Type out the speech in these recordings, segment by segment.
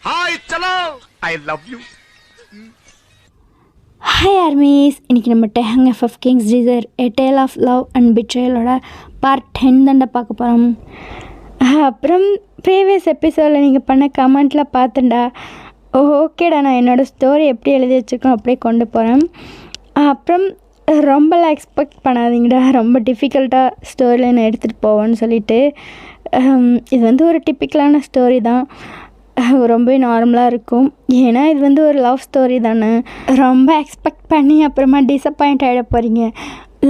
Hi சலோ I love you. Hi armies, இன்றைக்கி நம்ம டேங் FF kings desire a tale of love and பிட்ரேயலோட பார்ட் 10 தாண்டா பார்க்க போகிறோம். அப்புறம் ப்ரீவியஸ் எபிசோடில் நீங்கள் பண்ண கமெண்ட்டில் பார்த்துண்டா ஓகேடா, நான் என்னோடய ஸ்டோரி எப்படி எழுதி வச்சுருக்கோம் அப்படியே கொண்டு போகிறேன். அப்புறம் ரொம்பலாம் எக்ஸ்பெக்ட் பண்ணாதீங்கடா, ரொம்ப டிஃபிகல்ட்டாக ஸ்டோரியில் நான் எடுத்துகிட்டு போவேன்னு சொல்லிட்டு. இது வந்து ஒரு டிப்பிக்கலான ஸ்டோரி தான், ரொம்பவே நார்மலாக இருக்கும். ஏன்னா இது வந்து ஒரு லவ் ஸ்டோரி தானே. ரொம்ப எக்ஸ்பெக்ட் பண்ணி அப்புறமா டிசப்பாயிண்ட் ஆகிட போகிறீங்க.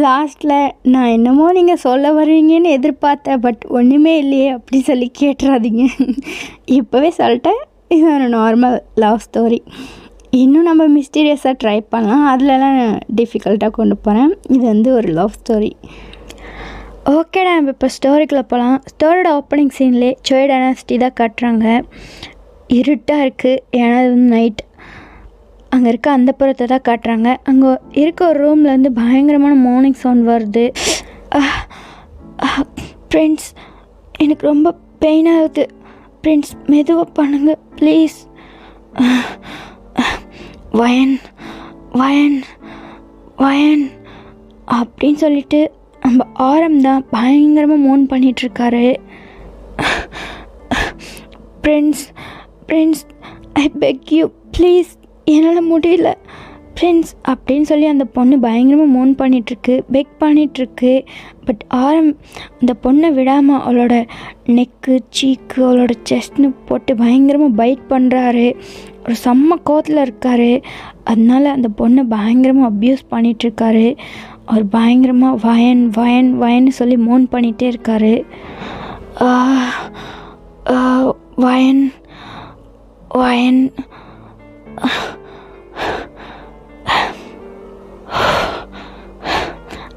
லாஸ்ட்டில் நான் என்னமோ நீங்கள் சொல்ல வருவீங்கன்னு எதிர்பார்த்தேன், பட் ஒன்றுமே இல்லையே அப்படி சொல்லி கேட்டுறாதீங்க. இப்போவே சொல்லிட்டேன், இது ஒரு நார்மல் லவ் ஸ்டோரி. இன்னும் நம்ம மிஸ்டீரியஸாக ட்ரை பண்ணலாம், அதிலலாம் டிஃபிகல்ட்டாக கொண்டு போகிறேன். இது வந்து ஒரு லவ் ஸ்டோரி. ஓகேடா, நம்ம இப்போ ஸ்டோரிக்குள்ளே போகலாம். ஸ்டோரியோட ஓப்பனிங் சீன்லேயே சோய் டைனாசிட்டி தான் காட்டுறாங்க. இருட்டாக இருக்குது, ஏன்னா அது வந்து நைட். அங்கே இருக்க அந்த புறத்தை தான் காட்டுறாங்க. அங்கே இருக்க ஒரு ரூம்லேருந்து பயங்கரமான மார்னிங் சவுண்ட் வருது. ஃப்ரெண்ட்ஸ், எனக்கு ரொம்ப பெயின் ஆகுது. ஃப்ரெண்ட்ஸ், மெதுவாக பண்ணுங்க ப்ளீஸ். வயன் வயன் வயன் அப்படின்னு சொல்லிட்டு நம்ம ஆரம் தான் பயங்கரமாக மோன் பண்ணிகிட்ருக்காரு. Friends friends I beg you please, என்னால் முடியல ஃப்ரெண்ட்ஸ் அப்படின்னு சொல்லி அந்த பொண்ணு பயங்கரமாக மோன் பண்ணிகிட்ருக்கு, பெக் பண்ணிகிட்ருக்கு. பட் ஆரம் அந்த பொண்ணை விடாமல் அவளோட நெக்கு, சீக்கு, அவளோட செஸ்ட்னு போட்டு பயங்கரமாக பைட் பண்ணுறாரு. ஒரு செம்ம கோவத்தில் இருக்கார். அதனால அந்த பொண்ணை பயங்கரமாக அப்யூஸ் பண்ணிகிட்ருக்காரு. அவர் பயங்கரமாக வயன் வயன் வயன்னு சொல்லி மோன் பண்ணிகிட்டே இருக்கார். வயன் வயன்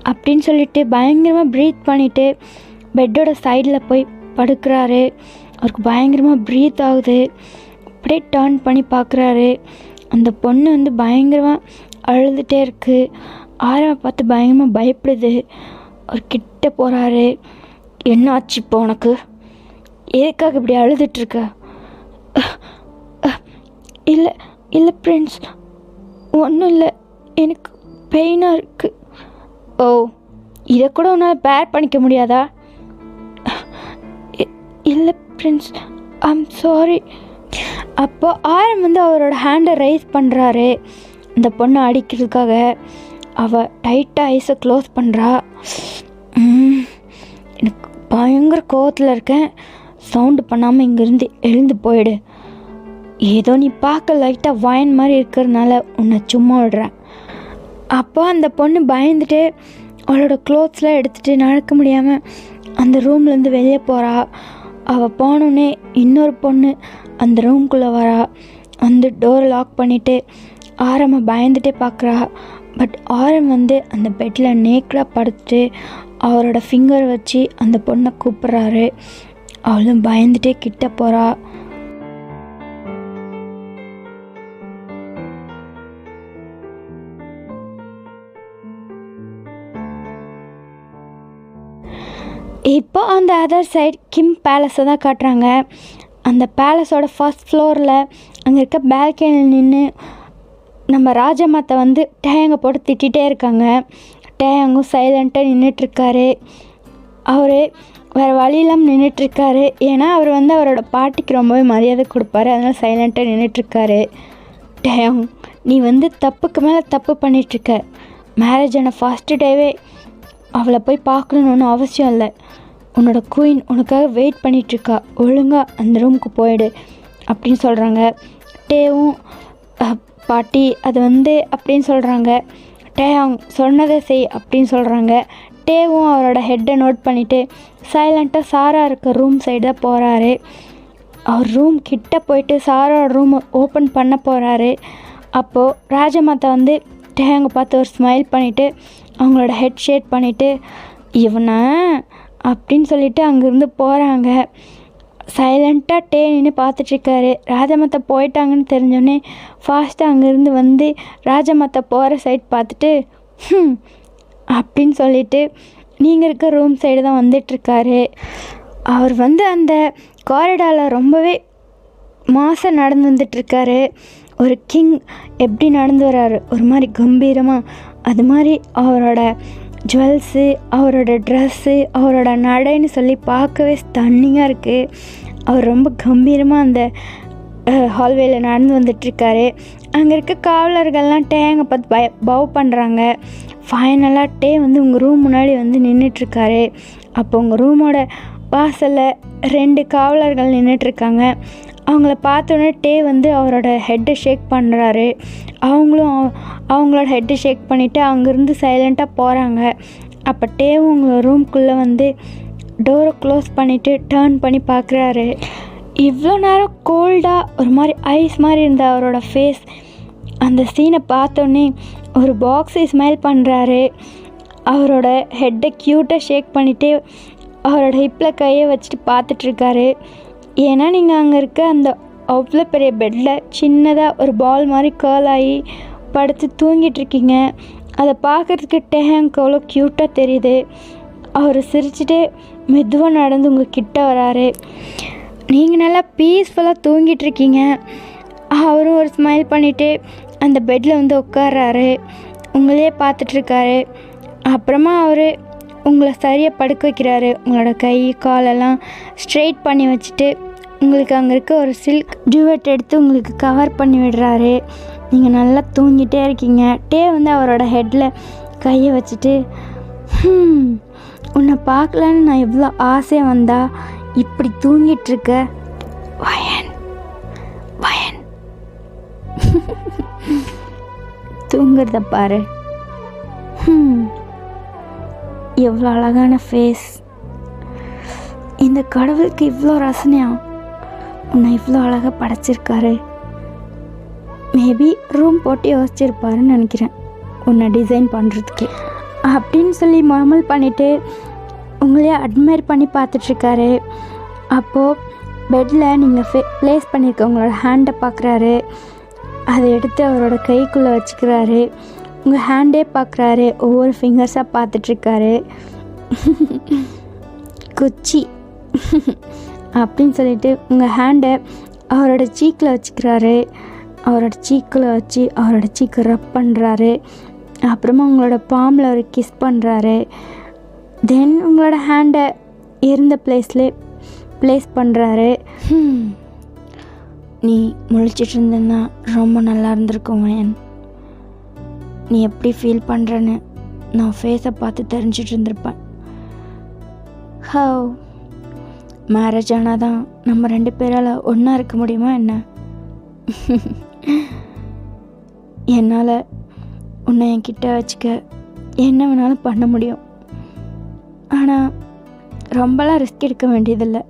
அப்படின்னு சொல்லிட்டு பயங்கரமாக ப்ரீத் பண்ணிவிட்டு பெட்டோட சைடில் போய் படுக்கிறாரு. அவருக்கு பயங்கரமாக ப்ரீத் ஆகுது. அப்படியே டர்ன் பண்ணி பார்க்குறாரு. அந்த பொண்ணு வந்து பயங்கரமாக அழுதுகிட்டே இருக்குது. ஆரவை பார்த்து பயங்கரமாக பயப்படுது. அவர் கிட்ட போகிறாரு. என்ன ஆச்சு இப்போ உனக்கு? எதுக்காக இப்படி அழுதுட்ருக்க? இல்லை இல்லை ஃப்ரெண்ட்ஸ், ஒன்றும் இல்லை, எனக்கு பெயினாக இருக்குது. ஓ, இதை கூட உன்னால் பேர் பண்ணிக்க முடியாதா? இல்லை ஃப்ரெண்ட்ஸ், ஐம் சாரி. அப்போ ஆரம் வந்து அவரோட ஹேண்டை ரைஸ் பண்ணுறாரு அந்த பொண்ணை அடிக்கிறதுக்காக. அவள் டைட்டாக ஐஸை க்ளோஸ் பண்ணுறா. எனக்கு பயங்கர கோவத்தில் இருக்கேன், சவுண்டு பண்ணாமல் இங்கேருந்து எழுந்து போயிடு. ஏதோ நீ பார்க்க லைட்டாக வயன் மாதிரி இருக்கிறதுனால உன்னை சும்மா விடுறேன். அப்போ அந்த பொண்ணு பயந்துட்டு அவளோட க்ளோத்ஸ்லாம் எடுத்துகிட்டு நடக்க முடியாமல் அந்த ரூம்லேருந்து வெளியே போகிறா. அவள் போனோடனே இன்னொரு பொண்ணு அந்த ரூம்குள்ளே வரா. வந்து டோரை லாக் பண்ணிவிட்டு ஆரமை பயந்துகிட்டே பார்க்குறா. பட் ஆரம் வந்து அந்த பெட்டில் நேக்கடாக படுத்துட்டு அவரோட ஃபிங்கர் வச்சு அந்த பொண்ணை கூப்பிட்றாரு. அவளும் பயந்துகிட்டே கிட்ட போகிறா. இப்போ அந்த அதர் சைட் கிம் பேலஸை தான் காட்டுறாங்க. அந்த பேலஸோட ஃபர்ஸ்ட் ஃப்ளோரில் அங்கே இருக்க பால்கனியில் நின்று நம்ம ராஜமாத்தை வந்து டேங்கை போட்டு திட்டிகிட்டே இருக்காங்க. டேங்கும் சைலண்ட்டாக நின்றுட்டுருக்காரு. அவர் வேறு வழியில்லாமல் நின்றுட்டுருக்காரு. ஏன்னா அவர் வந்து அவரோட பாட்டிக்கு ரொம்பவே மரியாதை கொடுப்பாரு, அதனால் சைலண்ட்டாக நின்றுட்டுருக்காரு. டேங், நீ வந்து தப்புக்கு மேலே தப்பு பண்ணிகிட்ருக்க. மேரேஜ் ஆன ஃபஸ்ட்டு டேவே அவளை போய் பார்க்கணுன்னு ஒன்றும் அவசியம் இல்லை. உன்னோட குயின் உனக்காக வெயிட் பண்ணிகிட்ருக்கா, ஒழுங்காக அந்த ரூமுக்கு போயிடு அப்படின்னு சொல்கிறாங்க. டேவும் பாட்டி அது வந்து அப்படின்னு சொல்கிறாங்க. டேங் சொன்னதை செய் அப்படின்னு சொல்கிறாங்க. டேவும் அவரோட ஹெட்டை நோட் பண்ணிவிட்டு சைலண்ட்டாக சாரா இருக்க ரூம் சைடு தான் போகிறாரு. அவர் ரூம் கிட்ட போயிட்டு சாரோட ரூமை ஓப்பன் பண்ண போகிறாரு. அப்போது ராஜமாதா வந்து டேங்கை பார்த்து ஒரு ஸ்மைல் பண்ணிவிட்டு அவங்களோட ஹெட் ஷேக் பண்ணிவிட்டு இவனை அப்படின்னு சொல்லிவிட்டு அங்கேருந்து போகிறாங்க. சைலண்ட்டாக டே நின்று பார்த்துட்ருக்காரு. ராஜமாதா போயிட்டாங்கன்னு தெரிஞ்சோடனே ஃபாஸ்ட்டாக அங்கேருந்து வந்து ராஜமாதா போகிற சைட் பார்த்துட்டு அப்படின்னு சொல்லிவிட்டு நீங்கள் இருக்க ரூம் சைடு தான் வந்துட்டுருக்காரு. அவர் வந்து அந்த காரிடாரில் ரொம்பவே மாதம் நடந்து வந்துட்டுருக்காரு. ஒரு கிங் எப்படி நடந்து வர்றாரு, ஒரு மாதிரி கம்பீரமாக. அது மாதிரி அவரோட ஜுவல்ஸு, அவரோட ட்ரெஸ்ஸு, அவரோட நடைன்னு சொல்லி பார்க்கவே ஸ்டன்னிங்காக இருக்குது. அவர் ரொம்ப கம்பீரமாக அந்த ஹால்வேல நடந்து வந்துட்டுருக்காரு. அங்கே இருக்க காவலர்கள்லாம் டேங்க பார்த்து பவ் பண்ணுறாங்க. ஃபைனலாக டே வந்து உங்கள் ரூம் முன்னாடி வந்து நின்றுட்டுருக்காரு. அப்போ உங்கள் ரூமோட வாசலில் 2 காவலர்கள் நின்றுட்டுருக்காங்க. அவங்கள பார்த்தோன்னே டே வந்து அவரோட ஹெட்டை ஷேக் பண்ணுறாரு. அவங்களும் அவங்களோட ஹெட்டை ஷேக் பண்ணிவிட்டு அங்கேருந்து சைலண்ட்டாக போகிறாங்க. அப்போ டேவும் உங்கள் ரூம்குள்ளே வந்து டோரை க்ளோஸ் பண்ணிவிட்டு டேர்ன் பண்ணி பார்க்குறாரு. இவ்வளோ நேரம் கோல்டாக ஒரு மாதிரி ஐஸ் மாதிரி இருந்த அவரோட ஃபேஸ் அந்த சீனை பார்த்தோன்னே ஒரு பாக்ஸை ஸ்மைல் பண்ணுறாரு. அவரோட ஹெட்டை க்யூட்டாக ஷேக் பண்ணிவிட்டு அவரோட ஹிப்பில் கையை வச்சுட்டு பார்த்துட்ருக்காரு. ஏன்னா நீங்கள் அங்கே இருக்க அந்த அவ்வளோ பெரிய பெட்டில் சின்னதாக ஒரு பால் மாதிரி கேர்ள் ஆகி படுத்து தூங்கிட்டுருக்கீங்க. அதை பார்க்குறதுக்கு டேங்க் அவ்வளோ க்யூட்டாக தெரியுது. அவர் சிரிச்சுட்டு மெதுவாக நடந்து உங்கள் கிட்ட வராரு. நீங்கள் நல்லா பீஸ்ஃபுல்லாக தூங்கிட்டுருக்கீங்க. அவரும் ஒரு ஸ்மைல் பண்ணிவிட்டு அந்த பெட்டில் வந்து உட்கார்றாரு. உங்களையே பார்த்துட்ருக்காரு. அப்புறமா அவர் உங்களை சரியாக படுக்க வைக்கிறாரு. உங்களோட கை காலெல்லாம் ஸ்ட்ரெயிட் பண்ணி வச்சுட்டு உங்களுக்கு அங்கே இருக்க ஒரு சில்க் டியூவெட் எடுத்து உங்களுக்கு கவர் பண்ணி விடுறாரு. நீங்கள் நல்லா தூங்கிட்டே இருக்கீங்க. டே வந்து அவரோட ஹெட்டில் கையை வச்சுட்டு உன்னை பார்க்கலான்னு நான் எவ்வளோ ஆசையாக வந்தா இப்படி தூங்கிட்டுருக்க வயன் வயன் தூங்குறத பாரு. எவ்வளோ அழகான ஃபேஸ். இந்த கடவுளுக்கு இவ்வளோ ரசனையா உன்னை இவ்வளோ அழகாக படைச்சிருக்காரு. மேபி ரூம் போட்டு யோசிச்சிருப்பாருன்னு நினைக்கிறேன் உன்னை டிசைன் பண்ணுறதுக்கே அப்படின்னு சொல்லி மாமல் பண்ணிவிட்டு உங்களையே அட்மையர் பண்ணி பார்த்துட்ருக்காரு. அப்போது பெட்டில் நீங்கள் ப்ளேஸ் பண்ணியிருக்க உங்களோட ஹேண்டை பார்க்குறாரு. அதை எடுத்து அவரோட கைக்குள்ளே வச்சுக்கிறாரு. உங்கள் ஹேண்டே பார்க்குறாரு. ஒவ்வொரு ஃபிங்கர்ஸாக பார்த்துட்ருக்காரு. குச்சி அப்படின்னு சொல்லிட்டு உங்கள் ஹேண்டை அவரோட சீக்கில் வச்சுக்கிறாரு. அவரோட சீக்கில் வச்சு அவரோட சீக்கை ரப் பண்ணுறாரு. அப்புறமா உங்களோட பாம்பில் ஒரு கிஸ் பண்ணுறாரு. தென் உங்களோட ஹேண்டை இருந்த பிளேஸ்லே ப்ளேஸ் பண்ணுறாரு. நீ முழிச்சிட்டு இருந்தேன்னா ரொம்ப நல்லா இருந்திருக்கும் வயன். நீ எப்படி ஃபீல் பண்ணுறேன்னு நான் ஃபேஸை பார்த்து தெரிஞ்சிட்டு இருந்திருப்பேன். ஹவ் மேரேஜ் ஆனால் தான் நம்ம 2 பேரால் ஒன்றா இருக்க முடியுமா என்ன? என்னால் உன்னை என்கிட்ட வச்சுக்க என்ன வேணாலும் பண்ண முடியும். ஆனால் ரொம்பலாம் ரிஸ்க் எடுக்க வேண்டியதில்லை.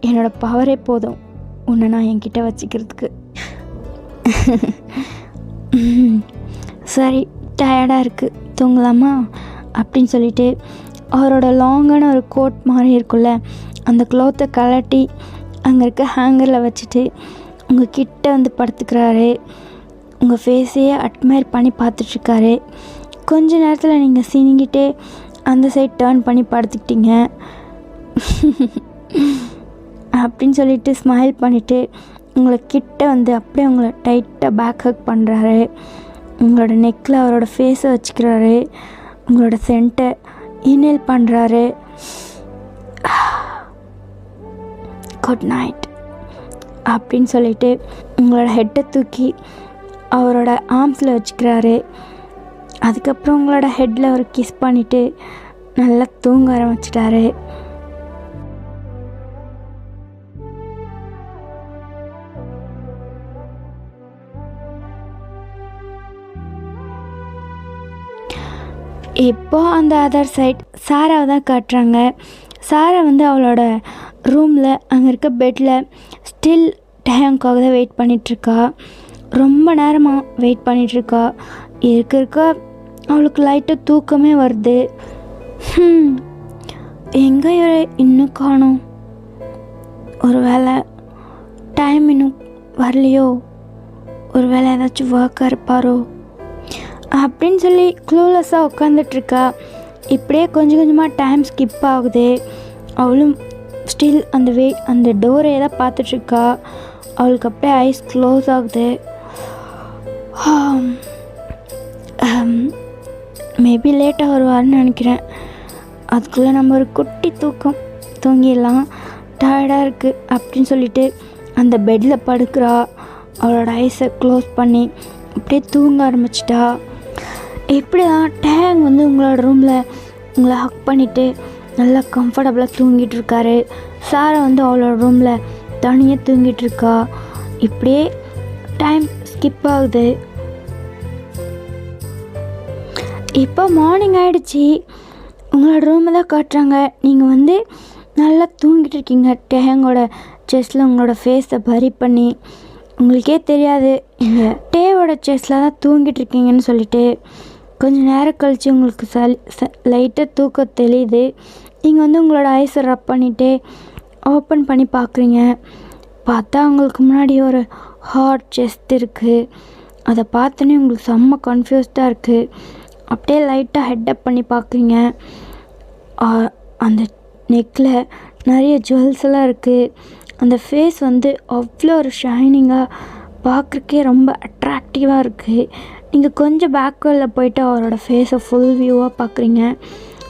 என்னோடய பவரே போதும் உன்னை நான் என்கிட்ட வச்சுக்கிறதுக்கு. சரி, டயர்டாக இருக்குது, தூங்கலாமா அப்படின்னு சொல்லிட்டு அவரோட லாங்கான ஒரு கோட் மாதிரி இருக்குல்ல அந்த க்ளோத்தை கலட்டி அங்கே இருக்க ஹேங்கரில் வச்சுட்டு உங்கள் கிட்ட வந்து படுத்துக்கிறாரு. உங்கள் ஃபேஸையே அட்மையர் பண்ணி பார்த்துட்ருக்காரு. கொஞ்ச நேரத்தில் நீங்கள் சினிங்கிட்டே அந்த சைட் டேர்ன் பண்ணி படுத்துக்கிட்டீங்க அப்படின்னு சொல்லிட்டு ஸ்மைல் பண்ணிவிட்டு உங்களை கிட்ட வந்து அப்படியே உங்களை டைட்டாக பேக் ஹக் பண்ணுறாரு. உங்களோட நெக்கில் அவரோட ஃபேஸை வச்சுக்கிறாரு. உங்களோட சென்ட்டை இன்ஹேல் பண்ணுறாரு. குட் நைட் அப்படின்னு சொல்லிட்டு உங்களோட ஹெட்டை தூக்கி அவரோட ஆர்ம்ஸில் வச்சுக்கிறாரு. அதுக்கப்புறம் உங்களோட ஹெட்டில் ஒரு கிஸ் பண்ணிவிட்டு நல்லா தூங்க ஆரம்பிச்சிட்டாரு. இப்போ அந்த அதர் சைட் சாராவை தான் காட்டுறாங்க. சாரா வந்து அவளோட ரூமில் அங்கே இருக்க பெட்டில் ஸ்டில் டேங்காக தான் வெயிட் பண்ணிகிட்ருக்கா. ரொம்ப நேரமாக வெயிட் பண்ணிகிட்ருக்கா. இருக்க அவளுக்கு லைட்டாக தூக்கமே வருது. எங்கே இன்னும் காணோம்? ஒரு வேளை டைம் இன்னும் வரலையோ? ஒரு வேளை ஏதாச்சும் ஒர்க்காக இருப்பாரோ அப்படின்னு சொல்லி க்ளூலெஸ்ஸாக உட்காந்துட்ருக்கா. இப்படியே கொஞ்சம் கொஞ்சமாக டைம் ஸ்கிப் ஆகுது. அவளும் ஸ்டில் அந்த டோரை தான் பார்த்துட்ருக்கா. அவளுக்கு அப்படியே ஐஸ் க்ளோஸ் ஆகுது. மேபி லேட்டாக வருவார்னு நினைக்கிறேன். அதுக்குள்ளே நம்ம ஒரு குட்டி தூக்கம் தூங்கிடலாம், டயர்டாக இருக்குது அப்படின்னு சொல்லிட்டு அந்த பெட்டில் படுக்கிறா. அவளோட ஐஸை க்ளோஸ் பண்ணி அப்படியே தூங்க ஆரம்பிச்சிட்டா. எப்படி தான் டேங் வந்து உங்களோட ரூமில் உங்களை ஹக் பண்ணிவிட்டு நல்லா கம்ஃபர்டபுளாக தூங்கிட்டு இருக்காரு. சாரா வந்து அவளோட ரூமில் தனியாக தூங்கிட்டு இருக்கா. இப்படியே டைம் ஸ்கிப் ஆகுது. இப்போ மார்னிங் ஆகிடுச்சி. உங்களோட ரூமை தான் காட்டுறாங்க. நீங்கள் வந்து நல்லா தூங்கிட்டு இருக்கீங்க. டேங்கோட செஸ்ட்டில் உங்களோட ஃபேஸை பரி பண்ணி உங்களுக்கே தெரியாது நீங்கள் டேவோட செஸ்ட்டில் தான் தூங்கிட்டு இருக்கீங்கன்னு சொல்லிட்டு. கொஞ்சம் நேரம் கழித்து உங்களுக்கு லைட்டாக தூக்கம் தெளியுது. நீங்கள் வந்து உங்களோட ஐஸை ரப் பண்ணிவிட்டு ஓப்பன் பண்ணி பார்க்குறீங்க. பார்த்தா உங்களுக்கு முன்னாடி ஒரு ஹார்ட் செஸ்ட் இருக்குது. அதை பார்த்தோன்னே உங்களுக்கு செம்ம கன்ஃபியூஸ்டாக இருக்குது. அப்படியே லைட்டாக ஹெட்டப் பண்ணி பார்க்குறீங்க. அந்த நெக்கில் நிறைய ஜுவல்ஸ் எல்லாம் இருக்குது. அந்த ஃபேஸ் வந்து அவ்வளோ ஒரு ஷைனிங்காக பார்க்குறக்கே ரொம்ப அட்ராக்டிவாக இருக்குது. நீங்கள் கொஞ்சம் பேக்வேர்டில் போய்ட்டு அவரோட ஃபேஸை ஃபுல் வியூவாக பார்க்குறீங்க.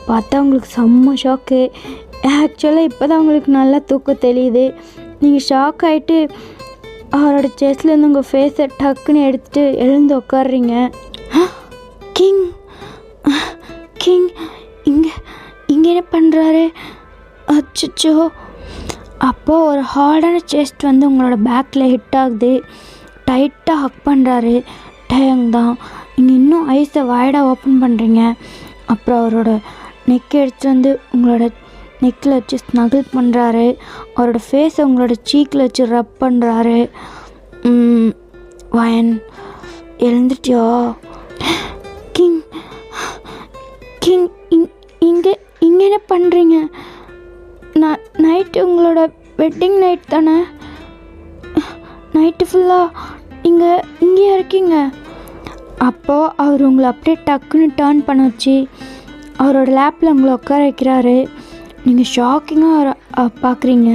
பார்த்தா உங்களுக்கு செம்ம ஷாக்கு. ஆக்சுவலாக இப்போ தான் உங்களுக்கு நல்லா தூக்கம் தெரியுது. நீங்கள் ஷாக் ஆகிட்டு அவரோட செஸ்ட்லேருந்து உங்கள் ஃபேஸை டக்குன்னு எடுத்துகிட்டு எழுந்து உட்காடுறீங்க. கிங் கிங் இங்கே என்ன பண்ணுறாரு? அச்சோ! அப்போது ஒரு ஹார்டான செஸ்ட் வந்து உங்களோட பேக்கில் ஹிட் ஆகுது. டைட்டாக ஹக் பண்ணுறாரு. டேங் தான். நீங்கள் இன்னும் ஐஸை வைடாக ஓப்பன் பண்ணுறீங்க. அப்புறம் அவரோட நெக் எடுத்து வந்து உங்களோட நெக்கில் வச்சு ஸ்னகிள் பண்ணுறாரு. அவரோட ஃபேஸை உங்களோட சீக்கில் வச்சு ரப் பண்ணுறாரு. வயன் எழுந்துட்டியோ? கிங் கிங் இங்கே என்ன பண்ணுறீங்க? நைட்டு உங்களோட வெட்டிங் நைட் தானே? நைட்டு ஃபுல்லாக இங்கேயே இருக்கீங்க. அப்போது அவர் உங்களை அப்படியே டக்குன்னு டர்ன் பண்ண வச்சு அவரோட லேப்பில் உங்களை உட்கார வைக்கிறாரு. நீங்கள் ஷாக்கிங்காக பார்க்குறீங்க.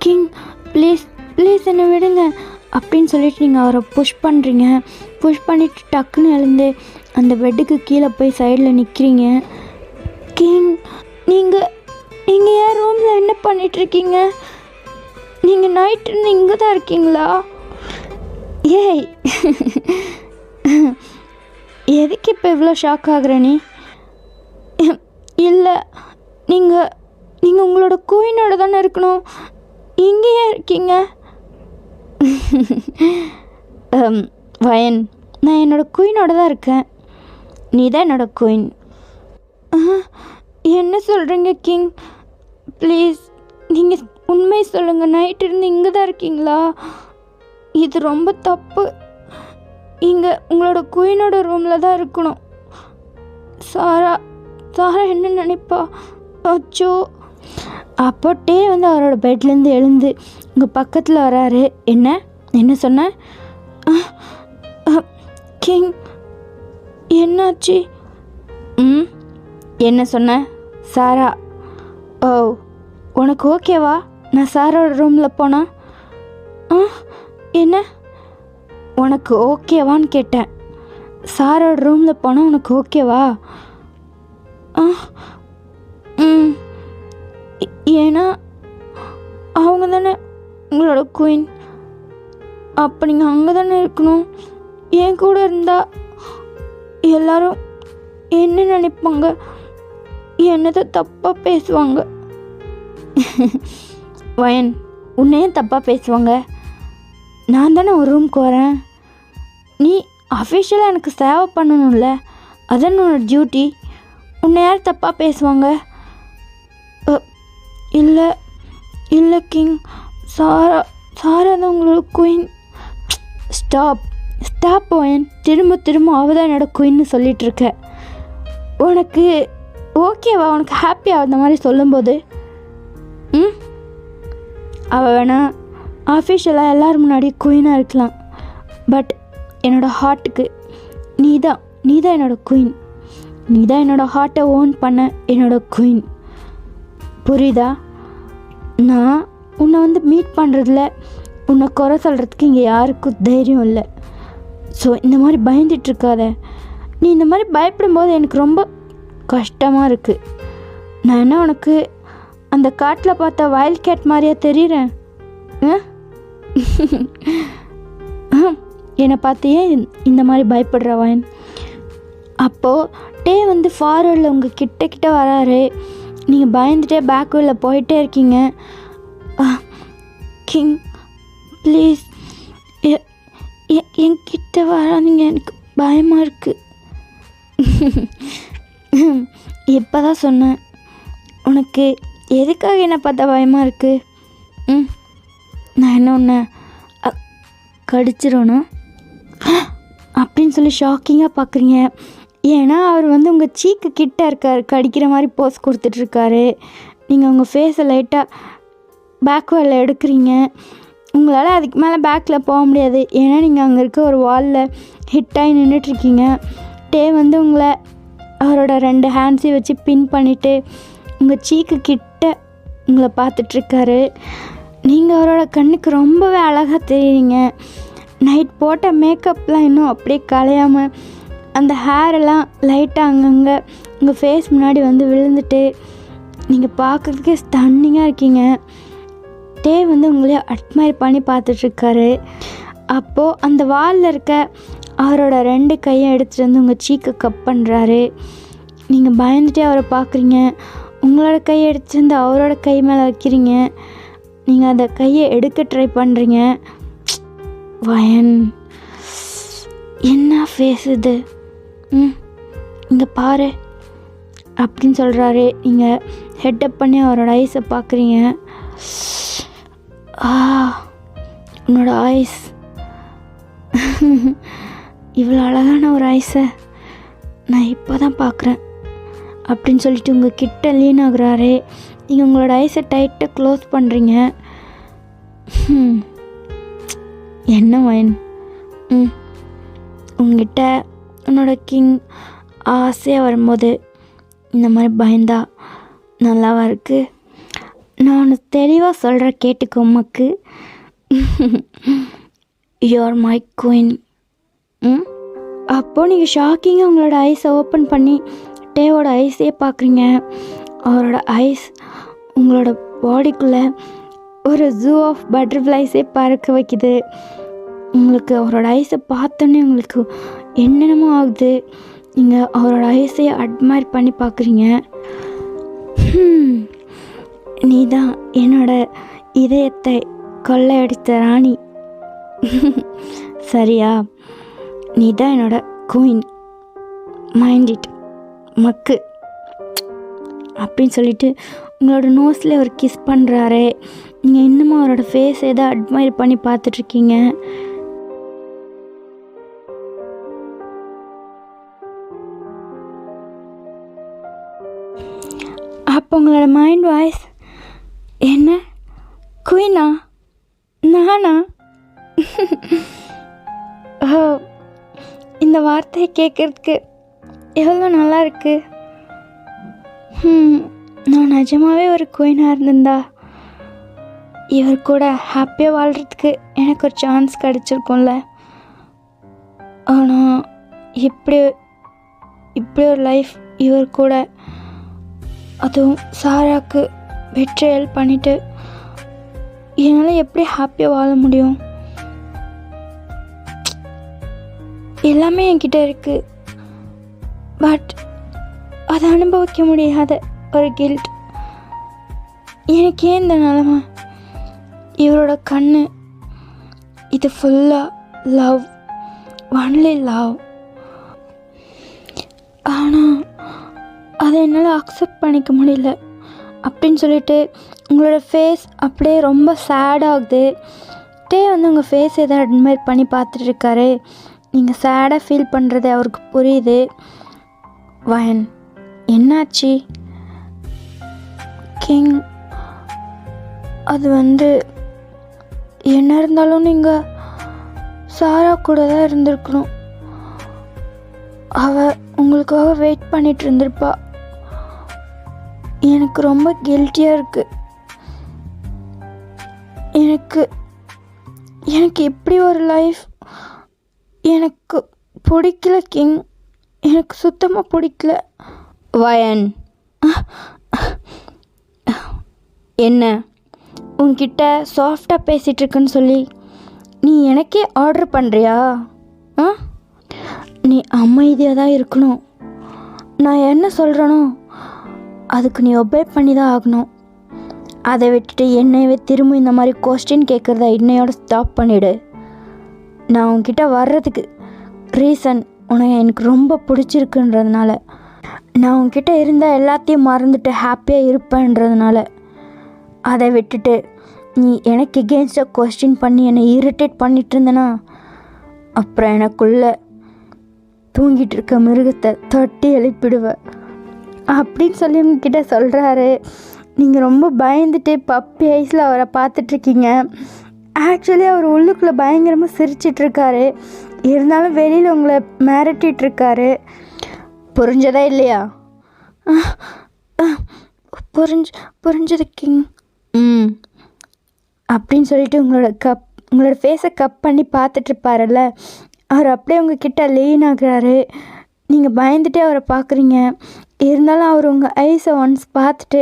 கிங் ப்ளீஸ் என்னை விடுங்க அப்படின்னு சொல்லிட்டு நீங்கள் அவரை புஷ் பண்ணுறீங்க. புஷ் பண்ணிவிட்டு டக்குன்னு எழுந்து அந்த பெட்டுக்கு கீழே போய் சைடில் நிற்கிறீங்க. கிங் நீங்கள் என் ரூமில் என்ன பண்ணிகிட்ருக்கீங்க? நீங்கள் நைட்டு இங்கே தான் இருக்கீங்களா? ஏய் எதுக்கு இப்போ இவ்வளோ ஷாக் ஆகுற நீ? இல்லை, நீங்கள் உங்களோட குயினோட தானே இருக்கணும். இங்கேயே இருக்கீங்க. வயன், நான் என்னோடய குயினோட தான் இருக்கேன். நீ தான் என்னோடய குயின். என்ன சொல்கிறீங்க கிங்? ப்ளீஸ் நீங்கள் உண்மை சொல்லுங்கள். நைட்டு இருந்து இங்கே தான் இருக்கீங்களா? இது ரொம்ப தப்பு. இங்கே உங்களோட குயினோட ரூமில் தான் இருக்கணும். சாரா என்ன நினைப்பா? அச்சோ! அப்போ டே வந்து அவரோட பெட்லேருந்து எழுந்து உங்கள் பக்கத்தில் வராரு. என்ன சொன்ன? கிங் என்னாச்சு? என்ன சொன்ன? சாரா. ஓ, உனக்கு ஓகேவா நான் சாரோட ரூமில் போனா? என்ன உனக்கு ஓகேவான்னு கேட்டேன். சாரோட ரூமில் போனால் உனக்கு ஓகேவா? ஏன்னா அவங்க தானே உங்களோட குயின். அப்போ நீங்கள் அங்கே தானே இருக்கணும். என் கூட இருந்தால் எல்லாரும் என்ன நினைப்பாங்க? என்னதை தப்பாக பேசுவாங்க. வயன், உன்னையும் தப்பாக பேசுவாங்க. நான் தானே ஒரு ரூம்க்கு வரேன். நீ அஃபிஷியலாக எனக்கு சேவை பண்ணணும்ல, அதான் உன்னோட டியூட்டி. உன்னை யார் தப்பாக பேசுவாங்க? இல்லை கிங், சாரா தான் உங்களோட குயின். ஸ்டாப் வயன். திரும்ப அவள் தான் என்னோட குயின்னு சொல்லிகிட்ருக்க. உனக்கு ஓகேவா? உனக்கு ஹாப்பியாக அந்த மாதிரி சொல்லும்போது அவள் வேணா ஆஃபிஷியலாக எல்லோரும் முன்னாடி குயினாக இருக்கலாம். பட் என்னோடய ஹார்ட்டுக்கு நீ தான் என்னோடய குயின். நீ தான் என்னோடய ஹார்ட்டை ஓன் பண்ண என்னோடய குயின். புரியுதா? நான் உன்னை வந்து மீட் பண்ணுறதுல உன்னை குறை சொல்கிறதுக்கு இங்கே யாருக்கும் தைரியம் இல்லை. ஸோ இந்த மாதிரி பயந்துட்டுருக்காத. நீ இந்த மாதிரி பயப்படும்போது எனக்கு ரொம்ப கஷ்டமாக இருக்குது. நான் என்ன உனக்கு அந்த காட்டில் பார்த்த வைல்ட் கேட் மாதிரியா தெரியுறேன்? என்னை பார்த்து ஏன் இந்த மாதிரி பயப்படுற வாயன்? அப்போது டே வந்து ஃபார்வர்டில் உங்கள் கிட்ட வராரு. நீங்கள் பயந்துட்டே பேக்வேர்டில் போயிட்டே இருக்கீங்க. கிங் ப்ளீஸ் என்கிட்ட வராதீங்க, எனக்கு பயமாக இருக்குது. இப்போ தான் சொன்னேன், உனக்கு எதுக்காக என்னை பார்த்தா பயமாக இருக்குது? நான் என்ன ஒன்று கடிச்சிடணும் அப்படின்னு சொல்லி ஷாக்கிங்காக பார்க்குறீங்க. ஏன்னா அவர் வந்து உங்கள் சீக்கு கிட்ட இருக்கார், கடிக்கிற மாதிரி போஸ் கொடுத்துட்ருக்காரு. நீங்கள் உங்கள் ஃபேஸை லைட்டாக பேக்வேர்டில் எடுக்கிறீங்க. உங்களால் அதுக்கு மேலே பேக்கில் போக முடியாது. ஏன்னா நீங்கள் அங்கே இருக்க ஒரு வாலில் ஹிட் ஆகி நின்றுட்டுருக்கீங்க. டே வந்து உங்களை அவரோட 2 ஹேண்ட்ஸையும் வச்சு பின் பண்ணிவிட்டு உங்கள் சீக்கு கிட்ட உங்களை பார்த்துட்ருக்காரு. நீங்கள் அவரோட கண்ணுக்கு ரொம்பவே அழகாக தெரியுறீங்க. நைட் போட்ட மேக்கப்லாம் இன்னும் அப்படியே கலையாமல் அந்த ஹேரெல்லாம் லைட்டாக அங்கங்கே உங்கள் ஃபேஸ் முன்னாடி வந்து விழுந்துட்டு நீங்கள் பார்க்குறதுக்கே ஸ்டன்னிங்காக இருக்கீங்க. டே வந்து உங்களே அட்மையர் பண்ணி பார்த்துட்ருக்காரு. அப்போது அந்த வாலில் இருக்க அவரோட 2 கையை எடுத்துகிட்டு வந்து உங்கள் சீக்கை கப் பண்ணுறாரு. நீங்கள் பயந்துட்டே அவரை பார்க்குறீங்க. உங்களோட கையை எடுத்துகிட்டு வந்து அவரோட கை மேலே வைக்கிறீங்க. நீங்கள் அந்த கையை எடுக்க ட்ரை பண்ணுறீங்க. வயன், என்ன ஃபேஸ் இது? இங்கே பாரு அப்படின்னு சொல்கிறாரு. நீங்கள் ஹெட்டப் பண்ணி அவரோட ஐஸை பார்க்குறீங்க. உன்னோட ஐஸ், இவ்வளோ அழகான ஒரு ஐஸை நான் இப்போ தான் பார்க்குறேன் அப்படின்னு சொல்லிட்டு உங்கள் கிட்ட லீன் ஆகுறாரு. நீங்கள் உங்களோட ஐஸை டைட்டாக க்ளோஸ் பண்ணுறீங்க. என்ன வைன், உங்ககிட்ட உன்னோட கிங் ஆசையாக வரும்போது இந்த மாதிரி பயந்தா நல்லாவா இருக்குது? நான் ஒன்று தெளிவாக சொல்கிற கேட்டுக்கோ உமக்கு. You are my queen. அப்போது நீங்கள் ஷாக்கிங்காக உங்களோட ஐஸை ஓப்பன் பண்ணி டேவோட ஐஸே பார்க்குறீங்க. அவரோட ஐஸ் உங்களோட பாடிக்குள்ளே ஒரு ஜூ ஆஃப் பட்டர்ஃப்ளைஸே பறக்க வைக்குது. உங்களுக்கு அவரோட ஐஸை பார்த்தோன்னே உங்களுக்கு என்னென்னமோ ஆகுது. நீங்கள் அவரோட ஐஸை அட்மையர் பண்ணி பார்க்குறீங்க. நீ தான் என்னோட இதயத்தை கொள்ளையடித்த ராணி, சரியா? நீ தான் என்னோட குயின், மைண்ட் இட் மக்கு அப்படின்னு சொல்லிட்டு உங்களோட நோஸில் ஒரு கிஸ் பண்ணுறாரு. நீங்கள் இன்னமும் அவரோட ஃபேஸ் ஏதோ அட்மையர் பண்ணி பார்த்துட்ருக்கீங்க. அப்போ உங்களோட மைண்ட் வாய்ஸ், என்ன குயினா? நானா? ஓ, இந்த வார்த்தையை கேட்குறதுக்கு எவ்வளோ நல்லா இருக்கு. நான் நிஜமாகவே ஒரு குயினாக இருந்திருந்தா இவர் கூட ஹாப்பியாக வாழ்கிறதுக்கு எனக்கு ஒரு சான்ஸ் கிடச்சிருக்கும்ல. ஆனால் இப்படி ஒரு லைஃப் இவர் கூட, அதுவும் சாராக்கு பெட்ரேயல் பண்ணிவிட்டு என்னால் எப்படி ஹாப்பியாக வாழ முடியும்? எல்லாமே என்கிட்ட இருக்குது, பட் அதை அனுபவிக்க முடியாத ஒரு கில்ட். எனக்கு ஏன் இந்த நிலமை? இவரோட கண்ணு, இது ஃபுல்லாக லவ், ஒன்லி லவ். ஆனால் அதை என்னால் அக்செப்ட் பண்ணிக்க முடியல அப்படின்னு சொல்லிட்டு உங்களோட ஃபேஸ் அப்படியே ரொம்ப சேடாகுது. டே வந்து உங்கள் ஃபேஸ் எதை அட்மையர் பண்ணி பார்த்துட்ருக்காரு. நீங்கள் சேடாக ஃபீல் பண்ணுறது அவருக்கு புரியுது. வயன், என்னாச்சு? கிங், அது வந்து என்ன இருந்தாலும் நீங்கள் சாரா கூட தான் இருந்திருக்கணும். அவள் உங்களுக்காக வெயிட் பண்ணிட்டு இருந்திருப்பா. எனக்கு ரொம்ப கில்ட்டியாக இருக்குது. எனக்கு எனக்கு இப்படி ஒரு லைஃப் எனக்கு பிடிக்கல கிங். எனக்கு சுத்தமாக பிடிக்கல. வயன், என்ன உன்கிட்ட சாஃப்டாக பேசிகிட்ருக்குன்னு சொல்லி நீ எனக்கே ஆர்டர் பண்ணுறியா? நீ அமைதியாக தான் இருக்கணும். நான் என்ன சொல்கிறேனோ அதுக்கு நீ ஒபே பண்ணி தான் ஆகணும். அதை விட்டுட்டு என்னையவே திரும்ப இந்த மாதிரி கொஸ்டின் கேட்குறத இன்னையோட ஸ்டாப் பண்ணிவிடு. நான் உன்கிட்ட வர்றதுக்கு ரீசன் எனக்கு ரொம்ப பிடிச்சிருக்குன்றதுனால, நான் உன்கிட்ட இருந்த எல்லாத்தையும் மறந்துட்டு ஹாப்பியாக இருப்பேன்றதுனால. அதை விட்டுட்டு நீ எனக்கு எகெயின்ஸ்டாக கொஸ்டின் பண்ணி என்னை இரிட்டேட் பண்ணிகிட்டு இருந்தேன்னா அப்புறம் எனக்குள்ளே தூங்கிட்டு இருக்க மிருகத்தை தட்டி எழுப்பிடுவேன் அப்படின்னு சொல்லி உங்ககிட்ட சொல்கிறாரு. நீங்கள் ரொம்ப பயந்துட்டு பப்பி ஐஸில் அவரை பார்த்துட்ருக்கீங்க. ஆக்சுவலி அவர் உள்ளுக்குள்ளே பயங்கரமாக சிரிச்சிட்ருக்காரு. இருந்தாலும் வெளியில் உங்களை மிரட்டிகிட்ருக்காரு. புரிஞ்சதா இல்லையா? புரிஞ்சது கிங். அப்படின்னு சொல்லிட்டு உங்களோட ஃபேஸை கப் பண்ணி பார்த்துட்ருப்பாருல்ல, அவர் அப்படியே உங்ககிட்ட லீன் ஆகுறாரு. நீங்கள் பயந்துட்டே அவரை பார்க்குறீங்க. இருந்தாலும் அவர் உங்கள் ஐஸை ஒன்ஸ் பார்த்துட்டு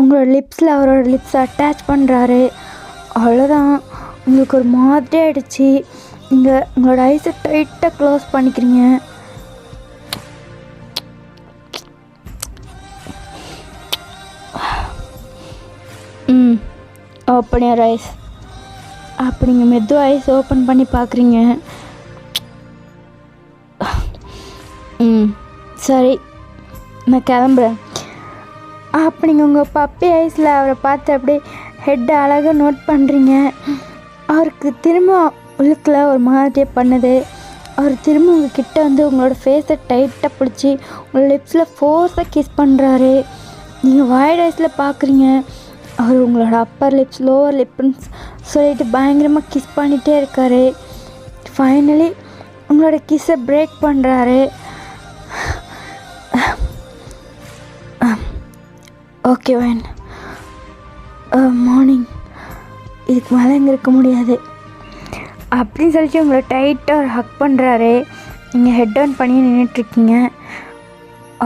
உங்களோட லிப்ஸில் அவரோட லிப்ஸை அட்டாச் பண்ணுறாரு. அவ்வளோதான், உங்களுக்கு ஒரு மாதிரி ஆகிடுச்சு. நீங்கள் உங்களோட ஐஸை டைட்டாக க்ளோஸ் பண்ணிக்கிறீங்க. Open your eyes. அப்போ நீங்கள் மெதுவாக ஐஸ் ஓப்பன் பண்ணி பார்க்குறீங்க. சரி, நான் கிளம்புறேன். அப்போ நீங்கள் உங்கள் பப்பி ஐஸில் அவரை பார்த்து அப்படியே ஹெட்டை அழகாக நோட் பண்ணுறீங்க. அவருக்கு திரும்ப உள்ளுக்குள்ள ஒரு மாதிரியே பண்ணுது. அவர் திரும்ப உங்கள் கிட்டே வந்து உங்களோட ஃபேஸை டைட்டாக பிடிச்சி உங்கள் லிப்ஸில் ஃபோர்ஸாக கிஸ் பண்ணுறாரு. நீங்கள் வைட் ஐஸில் பார்க்குறீங்க. அவர் உங்களோட அப்பர் லிப்ஸ் லோவர் லிப்ஸ் சொல்லிட்டு பயங்கரமாக கிஸ் பண்ணிகிட்டே இருக்கார். ஃபைனலி உங்களோட கிஸ்ஸை பிரேக் பண்ணுறாரு. ஓகே வேன், மார்னிங் இதுக்கு மேலே இங்கே இருக்க முடியாது அப்படின்னு சொல்லிட்டு உங்களை டைட்டாக ஒரு ஹக் பண்ணுறாரு. நீங்கள் ஹெட் டவுன் பண்ணி நின்றுட்டுருக்கீங்க.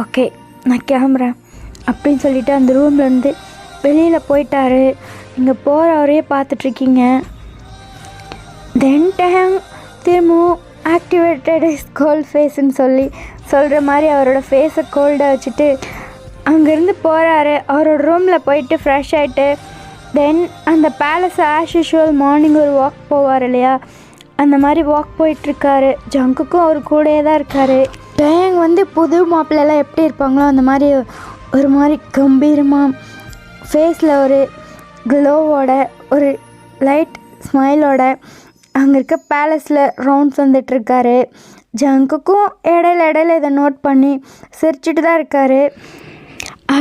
ஓகே, நான் கிளம்புறேன் அப்படின்னு சொல்லிவிட்டு அந்த ரூம்லேருந்து வெளியில் போயிட்டாரு. நீங்கள் போகிறவரையே பார்த்துட்ருக்கீங்க. தென் டைம் திரும்பவும் ஆக்டிவேட்டட் இஸ் கோல்ட் ஃபேஸ்ன்னு சொல்கிற மாதிரி அவரோட ஃபேஸை கோல்டாக வச்சுட்டு அங்கேருந்து போகிறாரு. அவரோட ரூமில் போயிட்டு ஃப்ரெஷ் ஆகிட்டு தென் அந்த பேலஸ் ஆஸ் யூஷுவல் மார்னிங் ஒரு வாக் போவார் இல்லையா, அந்த மாதிரி வாக் போயிட்டுருக்காரு. ஜங்குக்கும் அவர் கூடயே தான் இருக்கார். டேங் வந்து புது மாப்பிள்ளெல்லாம் எப்படி இருப்பாங்களோ அந்த மாதிரி ஒரு மாதிரி கம்பீரமாக ஃபேஸில் ஒரு க்ளோவோட ஒரு லைட் ஸ்மைலோட அங்கே இருக்க பேலஸில் ரவுண்ட்ஸ் வந்துட்டுருக்காரு. ஜங்குக்கும் இடையில இதை நோட் பண்ணி சிரிச்சிட்டு தான் இருக்கார்.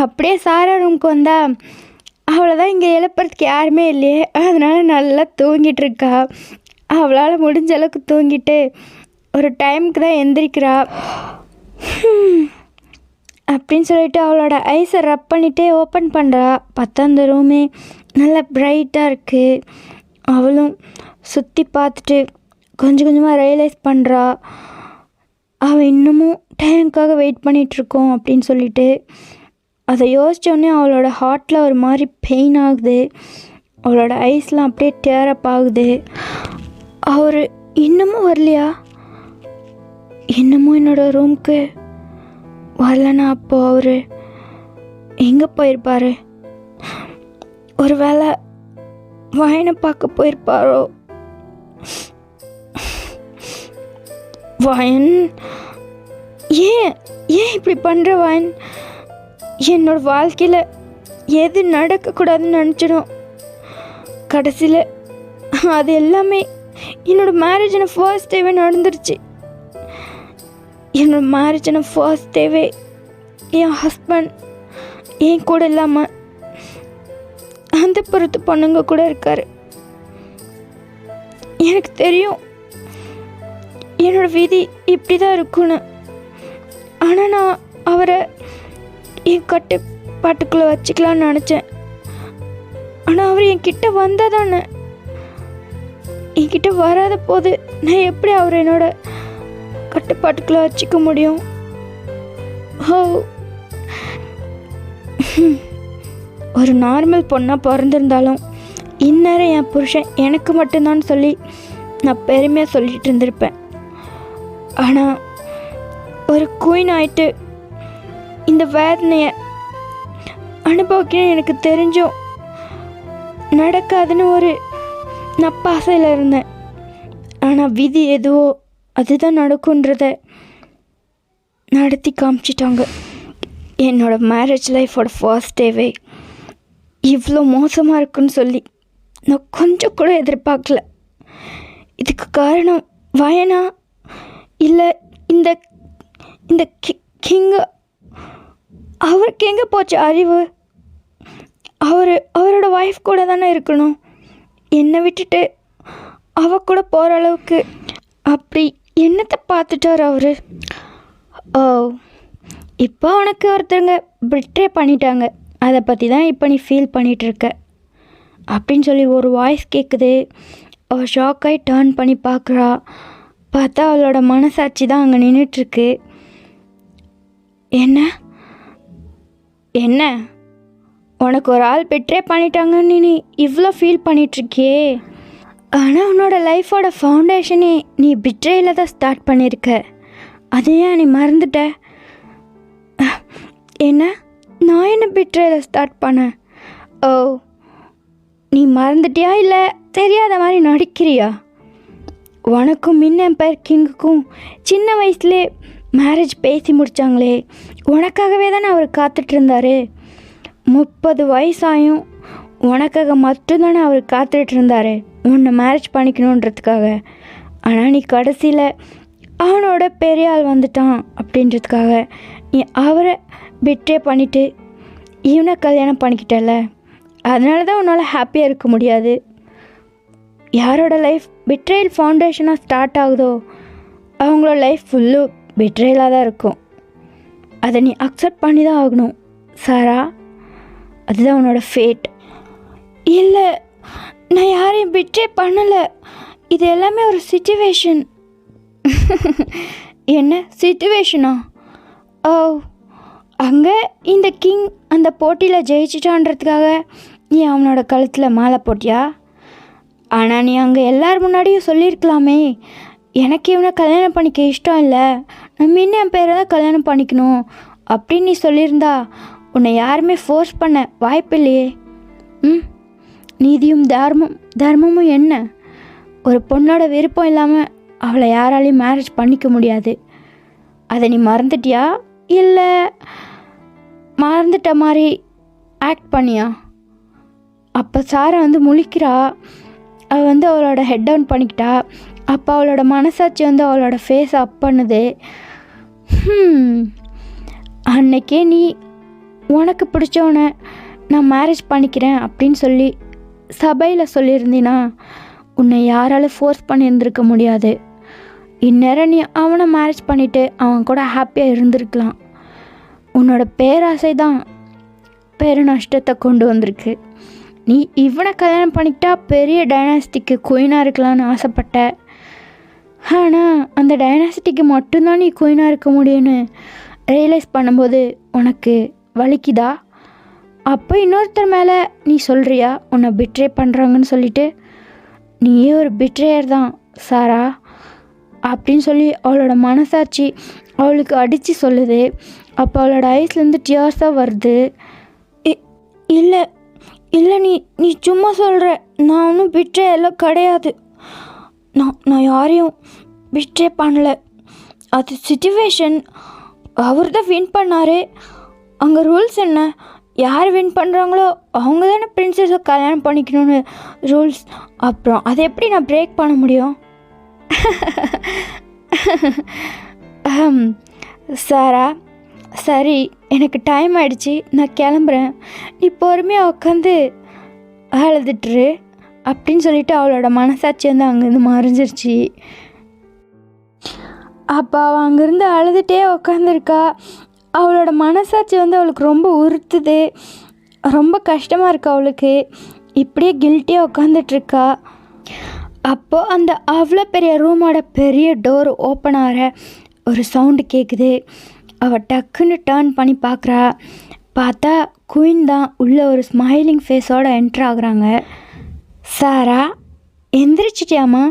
அப்படியே சாரா ரூமுக்கு வந்தால் அவ்வளோதான், இங்கே எழுப்புறதுக்கு யாருமே இல்லையே, அதனால் நல்லா தூங்கிட்டுருக்கா. அவளால் முடிஞ்ச அளவுக்கு தூங்கிட்டு ஒரு டைமுக்கு தான் எந்திரிக்கிறா. அப்படின்னு சொல்லிட்டு அவளோட ஐஸை ரப் பண்ணிகிட்டே ஓப்பன் பண்ணுறா. பார்த்தா அந்த ரூமே நல்லா ப்ரைட்டாக இருக்குது. அவளும் சுற்றி பார்த்துட்டு கொஞ்சம் கொஞ்சமாக ரியலைஸ் பண்ணுறா அவள் இன்னமும் டைமுக்காக வெயிட் பண்ணிகிட்ருக்கோம் அப்படின்னு சொல்லிட்டு. அதை யோசித்தோடனே அவளோட ஹார்ட்டில் ஒரு மாதிரி பெயின் ஆகுது. அவளோட ஐஸ்லாம் அப்படியே டேரப் ஆகுது. அவர் இன்னமும் வரலையா? இன்னமும் என்னோடய ரூமுக்கு வரலன்னா அப்போ அவர் எங்கே போயிருப்பார்? ஒரு வேளை வயனை பார்க்க போயிருப்பாரோ? வயன், ஏன் இப்படி பண்ணுற வயன்? என்னோட வாழ்க்கையில் எது நடக்கக்கூடாதுன்னு நினச்சிடும், கடைசியில் அது எல்லாமே என்னோடய மேரேஜின ஃபர்ஸ்ட் டேவே நடந்துருச்சு. என்னோடய மேரேஜின ஃபர்ஸ்ட் டேவே என் ஹஸ்பண்ட் என் கூட இல்லாமல் அந்த பொறுத்து பொண்ணுங்க கூட இருக்கார். எனக்கு தெரியும் என்னோட விதி இப்படி தான் இருக்குன்னு. ஆனால் நான் அவரை என் கட்டுப்பாட்டுக்குள்ளே வச்சுக்கலான்னு நினச்சேன். ஆனால் அவர் என்கிட்ட வந்தால் தானே என்கிட்ட வராத போது நான் எப்படி அவர் என்னோட கட்டுப்பாட்டுக்குள்ளே வச்சுக்க முடியும்? ஓ, ஒரு நார்மல் பொண்ணாக பிறந்திருந்தாலும் இந்நேரம் என் புருஷன் எனக்கு மட்டும்தான் சொல்லி நான் பெருமையாக சொல்லிட்டு இருந்திருப்பேன். ஆனால் ஒரு குயின் ஆயிட்டு இந்த வேதனையை அனுபவிக்கணும்னு எனக்கு தெரிஞ்சும் நடக்காதுன்னு ஒரு நப்பாசையில் இருந்தேன். ஆனால் விதி எதுவோ அதுதான் நடக்குன்றத நடத்தி காமிச்சிட்டாங்க. என்னோடய மேரேஜ் லைஃபோட ஃபர்ஸ்ட் டேவே இவ்வளோ மோசமாக இருக்குன்னு சொல்லி நான் கொஞ்சம் கூட எதிர்பார்க்கல. இதுக்கு காரணம் வயனா இல்லை இந்த இந்த கிங்கு? அவருக்கு எங்கே போச்சு அறிவு? அவரோட ஒய்ஃப் கூட தானே இருக்கணும். என்னை விட்டுட்டு அவ கூட போகிற அளவுக்கு அப்படி என்னத்தை பார்த்துட்டார் அவர்? ஓ, இப்போ உனக்கு ஒருத்தருங்க பிட்ரே பண்ணிட்டாங்க, அதை பற்றி தான் இப்போ நீ ஃபீல் பண்ணிகிட்ருக்க அப்படின்னு சொல்லி ஒரு வாய்ஸ் கேட்குது. அவள் ஷாக்காகி டர்ன் பண்ணி பார்க்குறா. பார்த்தா அவளோட மனசாட்சி தான் அங்கே நின்றுட்டுருக்கு. என்ன என்ன உனக்கு ஒரு ஆள் பிட்ரே பண்ணிட்டாங்கன்னு நீ இவ்வளோ ஃபீல் பண்ணிகிட்ருக்கியே? ஆனால் உன்னோட லைஃபோட ஃபவுண்டேஷனே நீ பிட்ரேயில் தான் ஸ்டார்ட் பண்ணியிருக்க. அதையே நீ மறந்துட்ட. என்ன? நான் என்ன பிட்ரேயில் ஸ்டார்ட் பண்ணேன்? ஓ, நீ மறந்துட்டியா இல்லை தெரியாத மாதிரி நடிக்கிறியா? உனக்கும் எம்பயர் கிங்குக்கும் சின்ன வயசுலே மேரேஜ் பேசி முடித்தாங்களே, உனக்காகவே தானே அவர் காத்துட்ருந்தார். 30 வயசாயும் உனக்காக மட்டும்தானே அவர் காத்துட்டு இருந்தார், உன்னை மேரேஜ் பண்ணிக்கணுன்றதுக்காக. ஆனால் நீ கடைசியில் அவனோட பெரிய ஆள் வந்துட்டான் அப்படின்றதுக்காக நீ அவரை பிட்ரே பண்ணிவிட்டு இவனை கல்யாணம் பண்ணிக்கிட்டல. அதனால தான் உன்னால் ஹாப்பியாக இருக்க முடியாது. யாரோட லைஃப் பிட்ரேல் ஃபவுண்டேஷனாக ஸ்டார்ட் ஆகுதோ அவங்களோட லைஃப் ஃபுல்லும் பிட்ரேலாக தான் இருக்கும். அதை நீ அக்செப்ட் பண்ணி தான் ஆகணும் சாரா. அதுதான் உன்னோட ஃபேட். இல்லை, நான் யாரையும் பிட்ரே பண்ணலை. இது எல்லாமே ஒரு சிச்சுவேஷன். என்ன சிச்சுவேஷனா? ஓ, அங்கே இந்த கிங் அந்த போட்டியில் ஜெயிச்சிட்டான்றதுக்காக நீ அவனோட கழுத்தில் மாலை போட்டியா? ஆனால் நீ அங்கே எல்லோரும் முன்னாடியும் சொல்லியிருக்கலாமே, எனக்கு இவனை கல்யாணம் பண்ணிக்க இஷ்டம் இல்லை, நம்ம இன்னும் என் பேரை தான் கல்யாணம் பண்ணிக்கணும் அப்படின்னு நீ சொல்லியிருந்தா உன்னை யாருமே ஃபோர்ஸ் பண்ண வாய்ப்பு இல்லையே. நீதியும் தர்மமும் என்ன? ஒரு பொண்ணோட விருப்பம் இல்லாமல் அவளை யாராலையும் மேரேஜ் பண்ணிக்க முடியாது. அதை நீ மறந்துட்டியா இல்லை மறந்துட்ட மாதிரி ஆக்ட் பண்ணியா? அப்போ சாரை முழிக்கிறா. அவள் அவளோட ஹெட் டவுன் பண்ணிக்கிட்டா. அப்போ அவளோட மனசாட்சி அவளோட ஃபேஸை அப் பண்ணுது. அன்னைக்கே நீ உனக்கு பிடிச்சவனை நான் மேரேஜ் பண்ணிக்கிறேன் அப்படின்னு சொல்லி சபையில் சொல்லியிருந்தீன்னா உன்னை யாராலும் ஃபோர்ஸ் பண்ணியிருந்திருக்க முடியாது. இந்நேரம் நீ அவனை மேரேஜ் பண்ணிவிட்டு அவன் கூட ஹாப்பியாக இருந்திருக்கலாம். உன்னோட பேராசை தான் பெரு நஷ்டத்தை கொண்டு வந்திருக்கு. நீ இவனை கல்யாணம் பண்ணிக்கிட்டா பெரிய டைனாஸ்டிக்கு குயினாக இருக்கலான்னு ஆசைப்பட்ட. ஆனால் அந்த டைனாஸ்டிக்கு மட்டும்தான் நீ குயினாக இருக்க முடியும்னு ரியலைஸ் பண்ணும்போது உனக்கு வலிக்குதா? அப்போ இன்னொருத்தர் மேலே நீ சொல்கிறியா உன்னை பிட்ரே பண்ணுறாங்கன்னு சொல்லிட்டு? நீயே ஒரு பிட்ரேயர் தான் சாரா அப்படின்னு சொல்லி அவளோட மனசாட்சி அவளுக்கு அடித்து சொல்லுது. அப்போ அவளோட ஐஸ்லேருந்து டியர்ஸாக வருது. இல்லை இல்லை, நீ சும்மா சொல்கிற. நான் ஒன்றும் பிட்ரே எல்லாம் கிடையாது. நான் யாரையும் பிட்ரே பண்ணலை. அது சிச்சுவேஷன். அவர் தான் வின் பண்ணார். அங்கே ரூல்ஸ் என்ன? யார் வின் பண்ணுறாங்களோ அவங்க தானே பிரின்சஸை கல்யாணம் பண்ணிக்கணும்னு ரூல்ஸ். அப்புறம் அதை எப்படி நான் பிரேக் பண்ண முடியும்? சாரா, சரி, எனக்கு டைம் ஆகிடுச்சி, நான் கிளம்புறேன். நீ பொறுமையாக உட்காந்து அழுதுட்டுரு அப்படின்னு சொல்லிட்டு அவளோட மனசாட்சி அங்கேருந்து மறைஞ்சிருச்சு. அப்போ அவள் அங்கேருந்து அழுதுகிட்டே உட்காந்துருக்கா. அவளோட மனசாட்சி அவளுக்கு ரொம்ப உறுத்துது. ரொம்ப கஷ்டமாக இருக்கு அவளுக்கு. இப்படியே கில்ட்டியாக உட்காந்துட்ருக்கா. அப்போது அந்த அவ்வளோ பெரிய ரூமோட பெரிய டோர் ஓப்பன் ஆகிற ஒரு சவுண்டு கேட்குது. அவள் டக்குன்னு டேர்ன் பண்ணி பார்க்குறா. பார்த்தா குயின் தான் உள்ள ஒரு ஸ்மைலிங் ஃபேஸோடு என்ட்ரு ஆகுறாங்க. சாரா, எந்திரிச்சிட்டியாம்மா?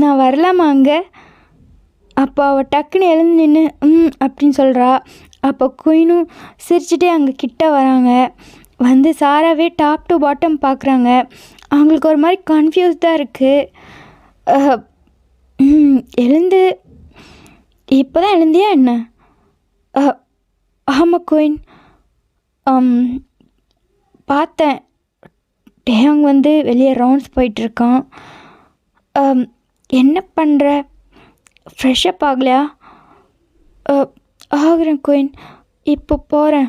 நான் வரலாமா அங்கே? அப்போ அவள் டக்குன்னு எழுந்து நின்று அப்படின்னு சொல்கிறா. அப்போ குயினும் சிரிச்சுட்டே அங்கே கிட்ட வராங்க. வந்து சாராவே டாப் டு பாட்டம் பார்க்குறாங்க. அவங்களுக்கு ஒரு மாதிரி கன்ஃபியூஸ்டாக இருக்குது. எழுந்து இப்போ தான் எழுந்தியா என்ன? ஆமாம் குயின், பார்த்தேன். டேங் வந்து வெளியே ரவுண்ட்ஸ் போயிட்டுருக்கான். என்ன பண்ணுற? ஃப்ரெஷ்ஷப் ஆகலையா? ஆகுறேன் குயின், இப்போ போகிறேன்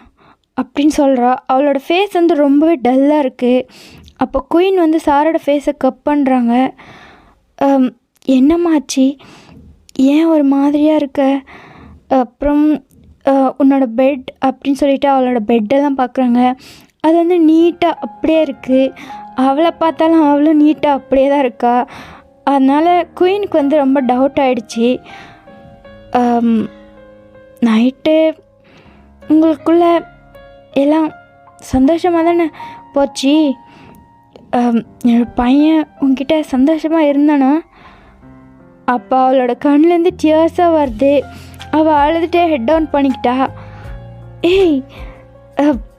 அப்படின்னு சொல்கிறா. அவளோட ஃபேஸ் வந்து ரொம்பவே டல்லாக இருக்குது. அப்போ குயின் வந்து சாரோட ஃபேஸை கப் பண்ணுறாங்க. என்னம்மாச்சு, ஏன் ஒரு மாதிரியாக இருக்க? அப்புறம் உன்னோட பெட் அப்படின்னு சொல்லிவிட்டு அவளோட பெட்டெல்லாம் பார்க்குறாங்க. அது வந்து நீட்டாக அப்படியே இருக்குது. அவளை பார்த்தாலும் அவளும் நீட்டாக அப்படியே தான் இருக்கா. அதனால் குயினுக்கு வந்து ரொம்ப டவுட் ஆகிடுச்சி. நைட்டு உங்களுக்குள்ளே எல்லாம் சந்தோஷமாக தானே போச்சு? என்னோடய பையன் உங்ககிட்ட சந்தோஷமாக இருந்தானா? அப்போ அவளோட கண்ணிலேருந்து டியர்ஸாக வருது. அவள் அழுதுகிட்டே ஹெட் டவுன் பண்ணிக்கிட்டா. ஏய்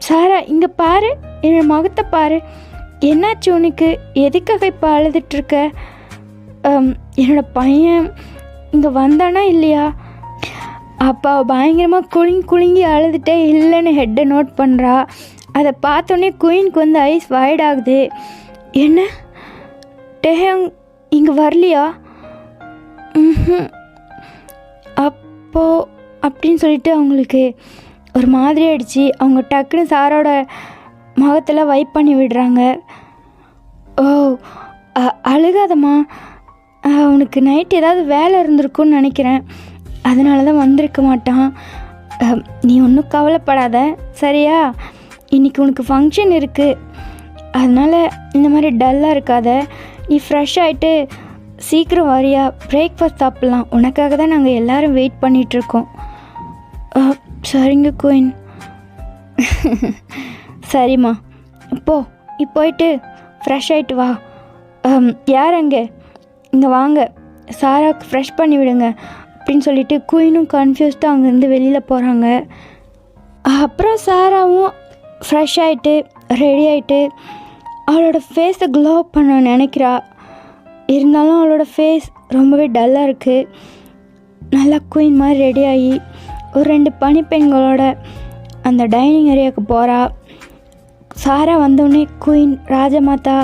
சாரா, இங்கே பாரு, என்னோட முகத்தை பாரு. என்னாச்சு உனக்கு? எதுக்காக இப்போ அழுதுட்ருக்க? என்னோடய பையன் இங்கே வந்தானா இல்லையா? அப்போ பயங்கரமாக குலுங்கி அழுதுகிட்டே இல்லைன்னு ஹெட்டை நோட் பண்ணுறா. அதை பார்த்தோன்னே குயினுக்கு வந்து ஐஸ் வைட் ஆகுது. என்ன, டேங் இங்கே வரலையா? அப்போது அப்படின்னு சொல்லிட்டு அவங்களுக்கு ஒரு மாதிரி ஆயிடுச்சு. அவங்க டக்குன்னு சாரோட முகத்தில் வைப் பண்ணி விடுறாங்க. ஓ அழுகாதம்மா, அவனுக்கு நைட் ஏதாவது வேலை இருந்திருக்குன்னு நினைக்கிறேன், அதனால தான் வந்திருக்க மாட்டான். நீ ஒன்றும் கவலைப்படாத சரியா? இன்றைக்கி உனக்கு ஃபங்க்ஷன் இருக்குது, அதனால் இந்த மாதிரி டல்லாக இருக்காத. நீ ஃப்ரெஷ் ஆகிட்டு சீக்கிரம் வரியா? பிரேக்ஃபாஸ்ட் சாப்பிட்லாம், உனக்காக தான் நாங்கள் எல்லோரும் வெயிட் பண்ணிகிட்ருக்கோம். சரிங்க குயின். சரிம்மா, போயிட்டு ஃப்ரெஷ் ஆகிட்டு வா. யார் அங்கே? இங்கே வாங்க, சாராவுக்கு ஃப்ரெஷ் பண்ணி விடுங்க அப்படின்னு சொல்லிட்டு குயினும் கன்ஃபியூஸ்டாக அங்கேருந்து வெளியில் போகிறாங்க. அப்புறம் சாராவும் ஃப்ரெஷ் ஆகிட்டு ரெடி ஆகிட்டு அவளோட ஃபேஸை க்ளோ பண்ண நினைக்கிறா. இருந்தாலும் அவளோட ஃபேஸ் ரொம்பவே டல்லாக இருக்குது. நல்லா குயின் மாதிரி ரெடி ஆகி ஒரு 2 பணிப்பெண்களோட அந்த டைனிங் ஏரியாவுக்கு போகிறா. சாரா வந்தோடனே குயின், ராஜமாதா,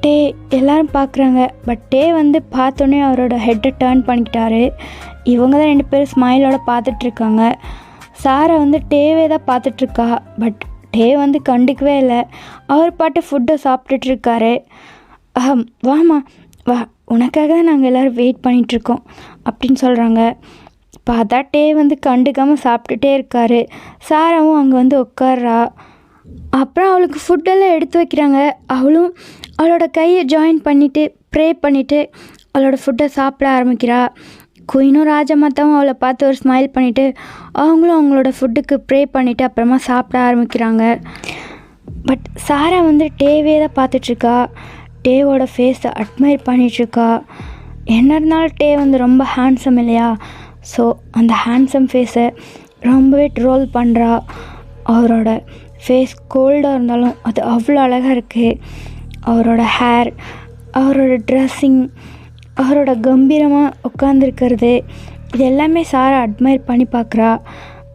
டே எல்லோரும் பார்க்குறாங்க. பட் டே வந்து பார்த்தோன்னே அவரோட ஹெட்டை டேர்ன் பண்ணிக்கிட்டாரு. இவங்க தான் 2 பேரும் ஸ்மைலோடு பார்த்துட்ருக்காங்க. சாரா வந்து டேவே தான் பார்த்துட்ருக்கா. பட் டே வந்து கண்டுக்கவே இல்லை. அவர் பாட்டு ஃபுட்டை சாப்பிட்டுட்ருக்காரு. வாமா வா, உனக்காக தான் நாங்கள் எல்லோரும் வெயிட் பண்ணிகிட்ருக்கோம் அப்படின்னு சொல்கிறாங்க. பார்த்தா டே வந்து கண்டுக்காமல் சாப்பிட்டுட்டே இருக்காரு. சாராவும் அங்கே வந்து உட்கார்றா. அப்புறம் அவளுக்கு ஃபுட்டெல்லாம் எடுத்து வைக்கிறாங்க. அவளும் அவளோட கையை ஜாயின் பண்ணிவிட்டு ப்ரே பண்ணிவிட்டு அவளோட ஃபுட்டை சாப்பிட ஆரம்பிக்கிறா. குயினும் ராஜமாதாவும் அவளை பார்த்து ஒரு ஸ்மைல் பண்ணிவிட்டு அவங்களும் அவங்களோட ஃபுட்டுக்கு ப்ரே பண்ணிவிட்டு அப்புறமா சாப்பிட ஆரம்பிக்கிறாங்க. பட் சாரா வந்து டேவே தான் பார்த்துட்ருக்கா. டேவோட ஃபேஸை அட்மையர் பண்ணிகிட்ருக்கா. என்ன இருந்தாலும் டே வந்து ரொம்ப ஹேண்ட்ஸம் இல்லையா? ஸோ அந்த ஹேண்ட்ஸம் ஃபேஸை ரொம்பவே ட்ரோல் பண்ணுறா. அவரோட ஃபேஸ் கோல்டாக இருந்தாலும் அது அவ்வளோ அழகாக இருக்குது. அவரோட ஹேர், அவரோட ட்ரெஸ்ஸிங், அவரோட கம்பீரமாக உட்காந்துருக்கிறது, இது எல்லாமே சாரா அட்மையர் பண்ணி பார்க்குறா.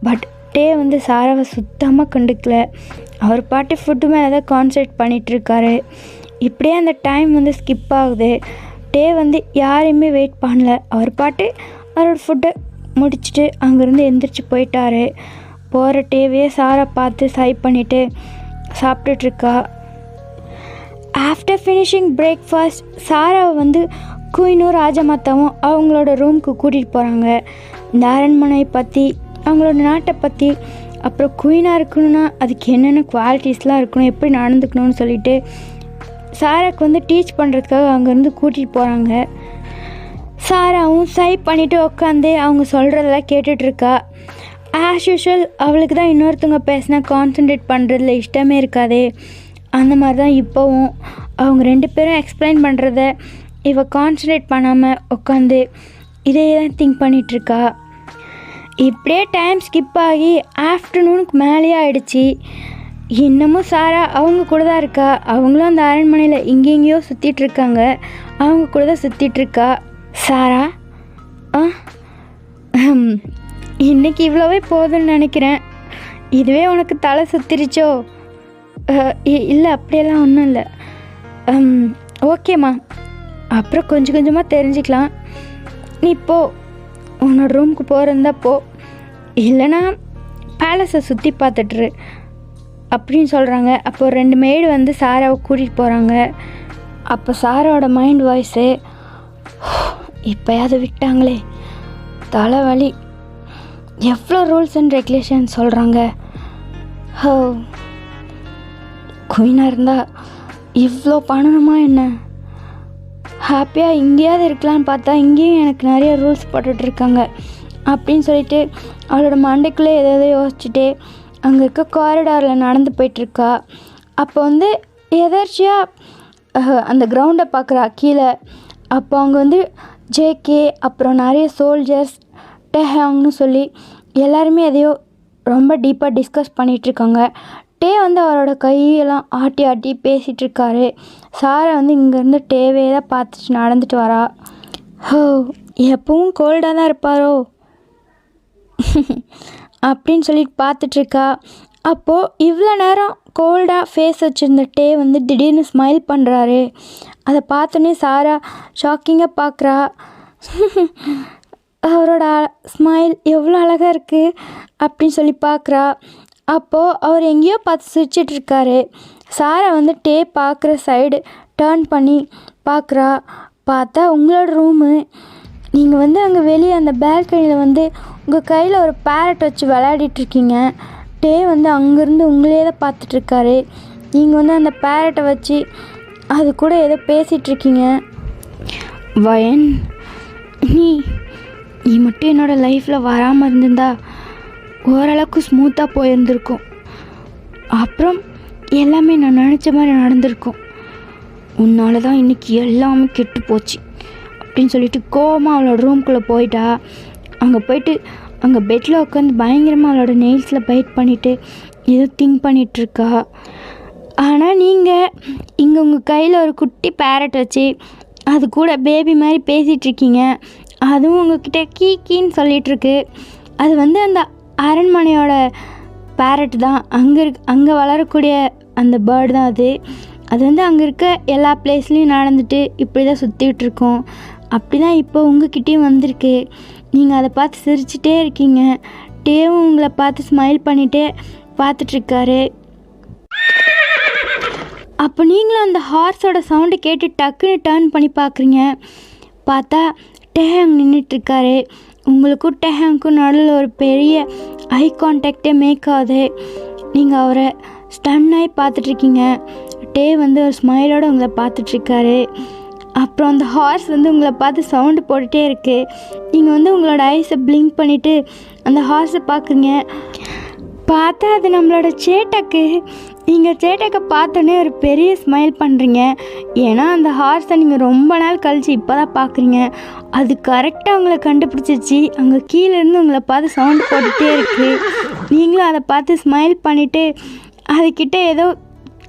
பட் டே வந்து சாராவை சுத்தமாக கண்டுக்கல. அவர் பாட்டு ஃபுட்டு மேலே தான் கான்சன்ட்ரேட் பண்ணிகிட்ருக்காரு. இப்படியே அந்த டைம் வந்து ஸ்கிப் ஆகுது. டே வந்து யாரையுமே வெயிட் பண்ணல. அவர் பாட்டு அவரோட ஃபுட்டை முடிச்சுட்டு அங்கேருந்து எந்திரிச்சு போயிட்டாரு. போகிற டேவே சாரா பார்த்து சைப் பண்ணிவிட்டு சாப்பிட்டுட்ருக்கா. ஆஃப்டர் ஃபினிஷிங் பிரேக்ஃபாஸ்ட் சாராவை வந்து குயினும் ராஜமாதாவும் அவங்களோட ரூமுக்கு கூட்டிகிட்டு போகிறாங்க. இந்த அரண்மனையை பற்றி, அவங்களோட நாட்டை பற்றி, அப்புறம் குயினாக இருக்கணும்னா அதுக்கு என்னென்ன குவாலிட்டிஸ்லாம் இருக்கணும், எப்படி நடந்துக்கணும்னு சொல்லிட்டு சாராக்கு வந்து டீச் பண்ணுறதுக்காக அங்கேருந்து கூட்டிகிட்டு போகிறாங்க. சாராவும் சை பண்ணிவிட்டு உட்காந்து அவங்க சொல்கிறதெல்லாம் கேட்டுட்ருக்கா. ஆஸ் யூஷுவல் அவளுக்கு தான் இன்னொருத்தவங்க பேசினா கான்சன்ட்ரேட் பண்ணுறதுல இஷ்டமே இருக்காதே. அந்த மாதிரி தான் இப்போவும் அவங்க 2 பேரும் எக்ஸ்பிளைன் பண்ணுறத இவள் கான்சன்ட்ரேட் பண்ணாமல் உட்காந்து இதே தான் திங்க் பண்ணிகிட்ருக்கா. இப்படியே டைம் ஸ்கிப் ஆகி ஆஃப்டர்நூனுக்கு மேலேயே ஆகிடுச்சி. இன்னமும் சாரா அவங்க கூட தான் இருக்கா. அவங்களும் அந்த அரண்மனையில் எங்கெங்கேயோ சுற்றிட்டுருக்காங்க. அவங்க கூட தான் சுற்றிட்டுருக்கா. சாரா, இன்றைக்கி இவ்வளோவே போதும்னு நினைக்கிறேன். இதுவே உனக்கு தலை சுற்றிருச்சோ? இல்லை, அப்படியெல்லாம் ஒன்றும் இல்லை. ஓகேம்மா, அப்புறம் கொஞ்சம் கொஞ்சமாக தெரிஞ்சுக்கலாம். நீ போ, உன்னோட ரூமுக்கு போகிறந்தா போ, இல்லைனா பேலஸை சுற்றி பார்த்துட்ரு அப்படின்னு சொல்கிறாங்க. அப்போ 2 மெய்டு வந்து சாராவை கூட்டிகிட்டு போகிறாங்க. அப்போ சாராவோட மைண்ட் வாய்ஸு, இப்போயாவது விட்டாங்களே, தலைவலி, எவ்வளோ ரூல்ஸ் அண்ட் ரெகுலேஷன் சொல்கிறாங்க. ஹோ, குயினாக இருந்தால் இவ்வளோ பண்ணணுமா என்ன? ஹாப்பியாக இங்கேயாவது இருக்கலான்னு பார்த்தா இங்கேயும் எனக்கு நிறைய ரூல்ஸ் போட்டுட்ருக்காங்க அப்படின்னு சொல்லிட்டு அவளோட மண்டைக்குள்ளே எதாவது யோசிச்சுட்டே அங்கே இருக்க காரிடாரில் நடந்து போயிட்டுருக்கா. அப்போ வந்து எதர்ச்சியாக அந்த கிரவுண்டை பார்க்குறா கீழே. அப்போ அவங்க வந்து ஜேகே, அப்புறம் நிறைய சோல்ஜர்ஸ், டெஹாங்னு சொல்லி எல்லாருமே எதையோ ரொம்ப டீப்பாக டிஸ்கஸ் பண்ணிகிட்ருக்காங்க. டே வந்து அவரோட கையெல்லாம் ஆட்டி ஆட்டி பேசிகிட்ருக்காரு. சாரை வந்து இங்கேருந்து டேவே தான் பார்த்துட்டு நடந்துட்டு வரா. ஹோ, எப்பவும் கோல்டாக தான் இருப்பாரோ அப்படின்னு சொல்லிட்டு பார்த்துட்ருக்கா. அப்போது இவ்வளோ நேரம் கோல்டாக ஃபேஸ் வச்சுருந்த டே வந்து திடீர்னு ஸ்மைல் பண்ணுறாரு. அதை பார்த்தோன்னே சாரா ஷாக்கிங்காக பார்க்குறா. அவரோட ஸ்மைல் எவ்வளோ அழகாக இருக்குது அப்படின்னு சொல்லி பார்க்குறா. அப்போது அவர் எங்கேயோ பார்த்து சிரிச்சிட்ருக்காரு. சாரா வந்து டே பார்க்குற சைடு டேர்ன் பண்ணி பார்க்குறா. பார்த்தா உங்களோட ரூமு. நீங்கள் வந்து அங்கே வெளியே அந்த பால்கனியில் வந்து உங்கள் கையில் ஒரு பேரட் வச்சு விளையாடிட்ருக்கீங்க. டே வந்து அங்கேருந்து உங்களே தான் பார்த்துட்ருக்காரு. நீங்கள் வந்து அந்த பேரட்டை வச்சு அது கூட ஏதோ பேசிகிட்ருக்கீங்க. வயன், நீ மட்டும் என்னோடய லைஃப்பில் வராமல் இருந்திருந்தா ஓரளவுக்கு ஸ்மூத்தாக போயிருந்திருக்கும். அப்புறம் எல்லாமே நான் நினச்ச மாதிரி நடந்திருக்கும். உன்னால தான் இன்றைக்கி எல்லாமே கெட்டு போச்சு அப்படின்னு சொல்லிட்டு கோவமாக அவளோட ரூம்குள்ளே போயிட்டா. அங்கே போயிட்டு அங்கே பெட்டில் உட்காந்து பயங்கரமாக அவளோட நெயில்ஸில் பைட் பண்ணிவிட்டு ஏதோ திங்க் பண்ணிகிட்ருக்கா. ஆனால் நீங்கள் இங்கே உங்கள் கையில் ஒரு குட்டி பேரட் வச்சு அது கூட பேபி மாதிரி பேசிகிட்ருக்கீங்க. அதுவும் உங்கள்கிட்ட கீன்னு சொல்லிகிட்ருக்கு. அது வந்து அந்த அரண்மனையோட பேரட் தான். அங்கே வளரக்கூடிய அந்த பேர்டு தான் அது. அது வந்து அங்கே இருக்க எல்லா பிளேஸ்லேயும் நடந்துட்டு இப்படி தான் சுற்றிக்கிட்டு இருக்கோம். அப்படி தான் இப்போ உங்ககிட்டயும் வந்திருக்கு. நீங்கள் அதை பார்த்து சிரிச்சிட்டே இருக்கீங்க. டேவும் உங்களை பார்த்து ஸ்மைல் பண்ணிகிட்டே பார்த்துட்ருக்காரு. அப்போ நீங்களும் அந்த ஹார்ஸோட சவுண்டை கேட்டு டக்குன்னு டேர்ன் பண்ணி பார்க்குறீங்க. பார்த்தா டேஹாங் நின்றுட்டுருக்காரு. உங்களுக்கும் டேஹாங்க்கும் நடுவில் ஒரு பெரிய ஐ கான்டாக்டே மேக் ஆகுது. நீங்கள் அவரை ஸ்டன்னாகி பார்த்துட்ருக்கீங்க. டே வந்து ஒரு ஸ்மைலோடு உங்களை பார்த்துட்ருக்காரு. அப்புறம் அந்த ஹார்ஸ் வந்து உங்களை பார்த்து சவுண்டு போட்டுகிட்டே இருக்குது. நீங்கள் வந்து உங்களோட ஐஸை பிளிங்க் பண்ணிவிட்டு அந்த ஹார்ஸை பார்க்குறீங்க. பார்த்தா அது நம்மளோட சேட்டக்கு. நீங்கள் சேட்டக்கை பார்த்தோன்னே ஒரு பெரிய ஸ்மைல் பண்ணுறீங்க. ஏன்னா அந்த ஹார்ஸை நீங்கள் ரொம்ப நாள் கழித்து இப்போ தான் பார்க்குறீங்க. அது கரெக்டாக உங்களை கண்டுபிடிச்சிச்சு. அங்கே கீழேருந்து உங்களை பார்த்து சவுண்ட் போட்டுகிட்டே இருக்குது. நீங்களும் அதை பார்த்து ஸ்மைல் பண்ணிவிட்டு அதுக்கிட்ட ஏதோ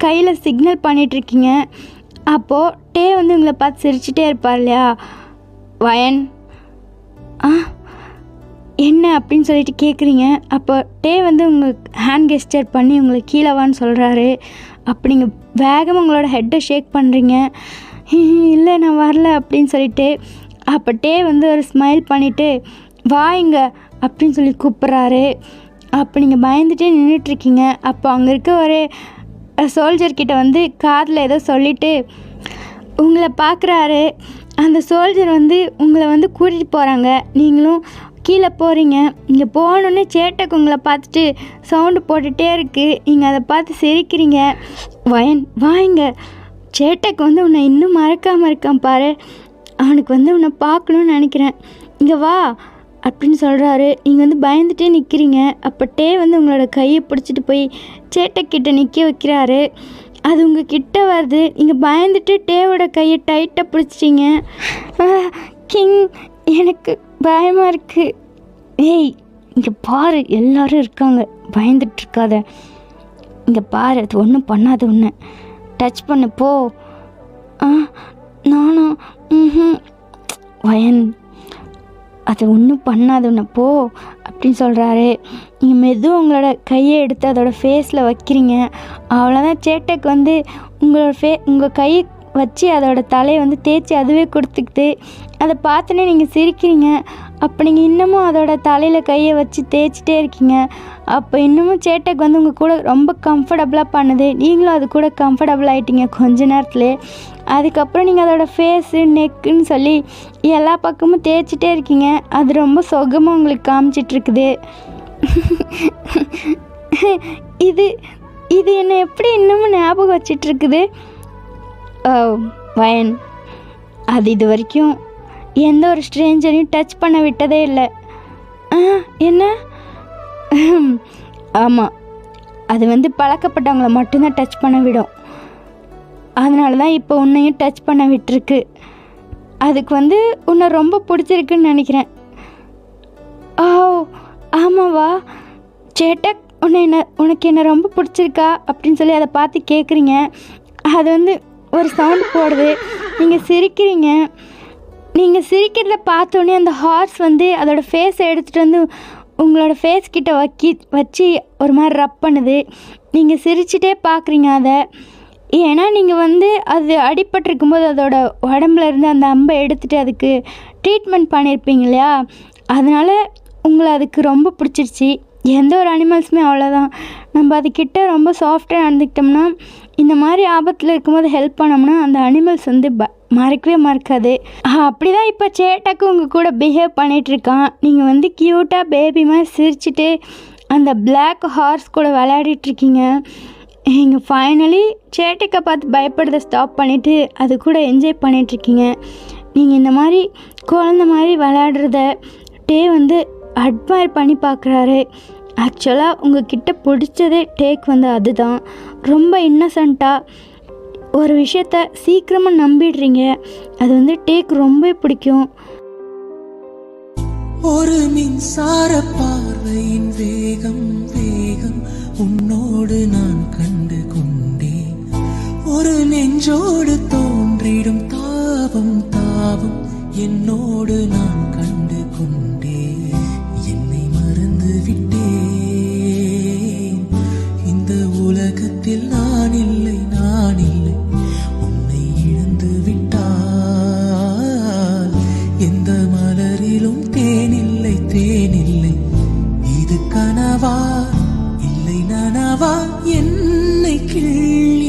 கையில் சிக்னல் பண்ணிகிட்ருக்கீங்க. அப்போது டே வந்து உங்களை பார்த்து சிரிச்சிட்டே இருப்பார் இல்லையா? வயன், என்ன அப்படின்னு சொல்லிட்டு கேட்குறீங்க. அப்போ டே வந்து உங்களுக்கு ஹேண்ட் கெஸ்டர் பண்ணி உங்களை கீழே வான்னு சொல்கிறாரு. அப்போ நீங்கள் வேகமாக உங்களோட ஹெட்டை ஷேக் பண்ணுறீங்க. இல்லை நான் வரல அப்படின்னு சொல்லிட்டு. அப்போ டே வந்து ஒரு ஸ்மைல் பண்ணிவிட்டு வாங்க அப்படின்னு சொல்லி கூப்பிட்றாரு. அப்போ நீங்கள் பயந்துட்டே நின்றுட்டுருக்கீங்க. அப்போ அங்கே இருக்க ஒரு சோல்ஜர்கிட்ட வந்து காதில் ஏதோ சொல்லிவிட்டு உங்களை பார்க்குறாரு. அந்த சோல்ஜர் வந்து உங்களை வந்து கூட்டிகிட்டு போகிறாங்க. நீங்களும் கீழே போகிறீங்க. இங்கே போனோடனே சேட்டக்கு உங்களை பார்த்துட்டு சவுண்டு போட்டுகிட்டே இருக்குது. நீங்கள் அதை பார்த்து சிரிக்கிறீங்க. வயன் வாங்க, சேட்டைக்கு வந்து உன்னை இன்னும் மறக்காமல் இருக்கான் பாரு. அவனுக்கு வந்து உன்னை பார்க்கணுன்னு நினைக்கிறேன், இங்கே வா அப்படின்னு சொல்கிறாரு. நீங்கள் வந்து பயந்துட்டே நிற்கிறீங்க. அப்போ டே வந்து உங்களோட கையை பிடிச்சிட்டு போய் சேட்டைக்கிட்ட நிற்க வைக்கிறாரு. அது உங்கள் கிட்ட வருது. நீங்கள் பயந்துட்டு டேவோட கையை டைட்டாக பிடிச்சிட்டிங்க. கிங், எனக்கு பயமாக இருக்குது. ஏய், இங்கே பாரு, எல்லோரும் இருக்காங்க, பயந்துட்டுருக்காத. இங்கே பாரு, அது ஒன்றும் பண்ணாது, ஒன்று டச் பண்ணு போ. நானும் வயன், அது ஒன்றும் பண்ணாது ஒன்று போ அப்படின்னு சொல்கிறாரு. நீங்கள் மெதுவாக உங்களோட கையை எடுத்து அதோட ஃபேஸில் வைக்கிறீங்க. அவ்வளோதான், சேட்டைக்கு வந்து உங்கள் கை வச்சு அதோட தலையை வந்து தேய்ச்சி அதுவே கொடுத்துக்கிட்டு அதை பார்த்தோன்னே நீங்கள் சிரிக்கிறீங்க. அப்போ நீங்கள் இன்னமும் அதோட தலையில் கையை வச்சு தேய்ச்சிட்டே இருக்கீங்க. அப்போ இன்னமும் சேட்டைக்கு வந்து உங்கள் கூட ரொம்ப கம்ஃபர்டபுளாக பண்ணுது. நீங்களும் அது கூட கம்ஃபர்டபுள் ஆகிட்டீங்க கொஞ்ச நேரத்துலேயே. அதுக்கப்புறம் நீங்கள் அதோடய ஃபேஸு நெக்குன்னு சொல்லி எல்லா பக்கமும் தேய்ச்சிட்டே இருக்கீங்க. அது ரொம்ப சுகமாக உங்களுக்கு காமிச்சிட்ருக்குது. இது இது என்னை எப்படி இன்னமும் ஞாபகம் வச்சிட்ருக்குது. வயன், அது இது வரைக்கும் எந்த ஒரு ஸ்ட்ரேஞ்சரையும் டச் பண்ண விட்டதே இல்லை. என்ன? ஆமாம், அது வந்து பழக்கப்பட்டவங்கள மட்டும்தான் டச் பண்ண விடும். அதனால தான் இப்போ உன்னையும் டச் பண்ண விட்டுருக்கு. அதுக்கு வந்து உன்னை ரொம்ப பிடிச்சிருக்குன்னு நினைக்கிறேன். ஓ ஆமாவா, சேட்டை உனக்கு என்ன ரொம்ப பிடிச்சிருக்கா அப்படின்னு சொல்லி அதை பார்த்து கேட்குறீங்க. அது வந்து ஒரு சவுண்ட் போடுது. நீங்கள் சிரிக்கிறீங்க. நீங்கள் சிரிக்கிறத பார்த்தோன்னே அந்த ஹார்ஸ் வந்து அதோடய ஃபேஸை எடுத்துகிட்டு வந்து உங்களோட ஃபேஸ் கிட்ட வச்சு ஒரு மாதிரி ரப் பண்ணுது. நீங்கள் சிரிச்சிட்டே பார்க்குறீங்க அதை. ஏன்னா நீங்கள் வந்து அது அடிபட்டிருக்கும்போது அதோட உடம்புல இருந்து அந்த அம்பை எடுத்துகிட்டு அதுக்கு ட்ரீட்மெண்ட் பண்ணியிருப்பீங்க இல்லையா, அதனால் உங்களை அதுக்கு ரொம்ப பிடிச்சிருச்சு. எந்த ஒரு அனிமல்ஸுமே அவ்வளோதான், நம்ம அதுக்கிட்ட ரொம்ப சாஃப்டாக நடந்துக்கிட்டோம்னா, இந்த மாதிரி ஆபத்தில் இருக்கும்போது ஹெல்ப் பண்ணோம்னா அந்த அனிமல்ஸ் வந்து மறக்கவே மறக்காது. அப்படி தான் இப்போ சேட்டாக்கு உங்கள் கூட பிஹேவ் பண்ணிகிட்ருக்கான். நீங்கள் வந்து க்யூட்டாக பேபி மாதிரி சிரிச்சுட்டு அந்த பிளாக் ஹார்ஸ் கூட விளையாடிட்டுருக்கீங்க. நீங்கள் ஃபைனலி சேட்டைக்கை பார்த்து பயப்படுறதை ஸ்டாப் பண்ணிவிட்டு அது கூட என்ஜாய் பண்ணிகிட்ருக்கீங்க. நீங்கள் இந்த மாதிரி குழந்த மாதிரி விளையாடுறத டே வந்து அட்மையர் பண்ணி பார்க்குறாரு. ஆக்சுவலாக உங்ககிட்ட பிடிச்சதே டேக் வந்து அதுதான். ரொம்ப இன்னசென்ட்டாக ஒரு விஷயத்த சீக்கிரமாக நம்பிடுறீங்க. அது வந்து டேக் ரொம்ப பிடிக்கும். ஒரு மின்சார பார்வையின் வேகம் வேகம் உன்னோடு நான் கண்டு கொண்டேன். ஒரு நெஞ்சோடு தோன்றிடும் தாபம் தாபம் என்னோடு நான் கண்டு கொண்டேன். என்னை மறந்து விட்டேன். இந்த உலகத்தில் நான் இல்லை, நான் இல்லை. உன்னை இழந்து விட்டால் எந்த மலரிலும் தேனில்லை, தேனில்லை. இது கனவா இல்லை நனவா என்னை கிள்ளி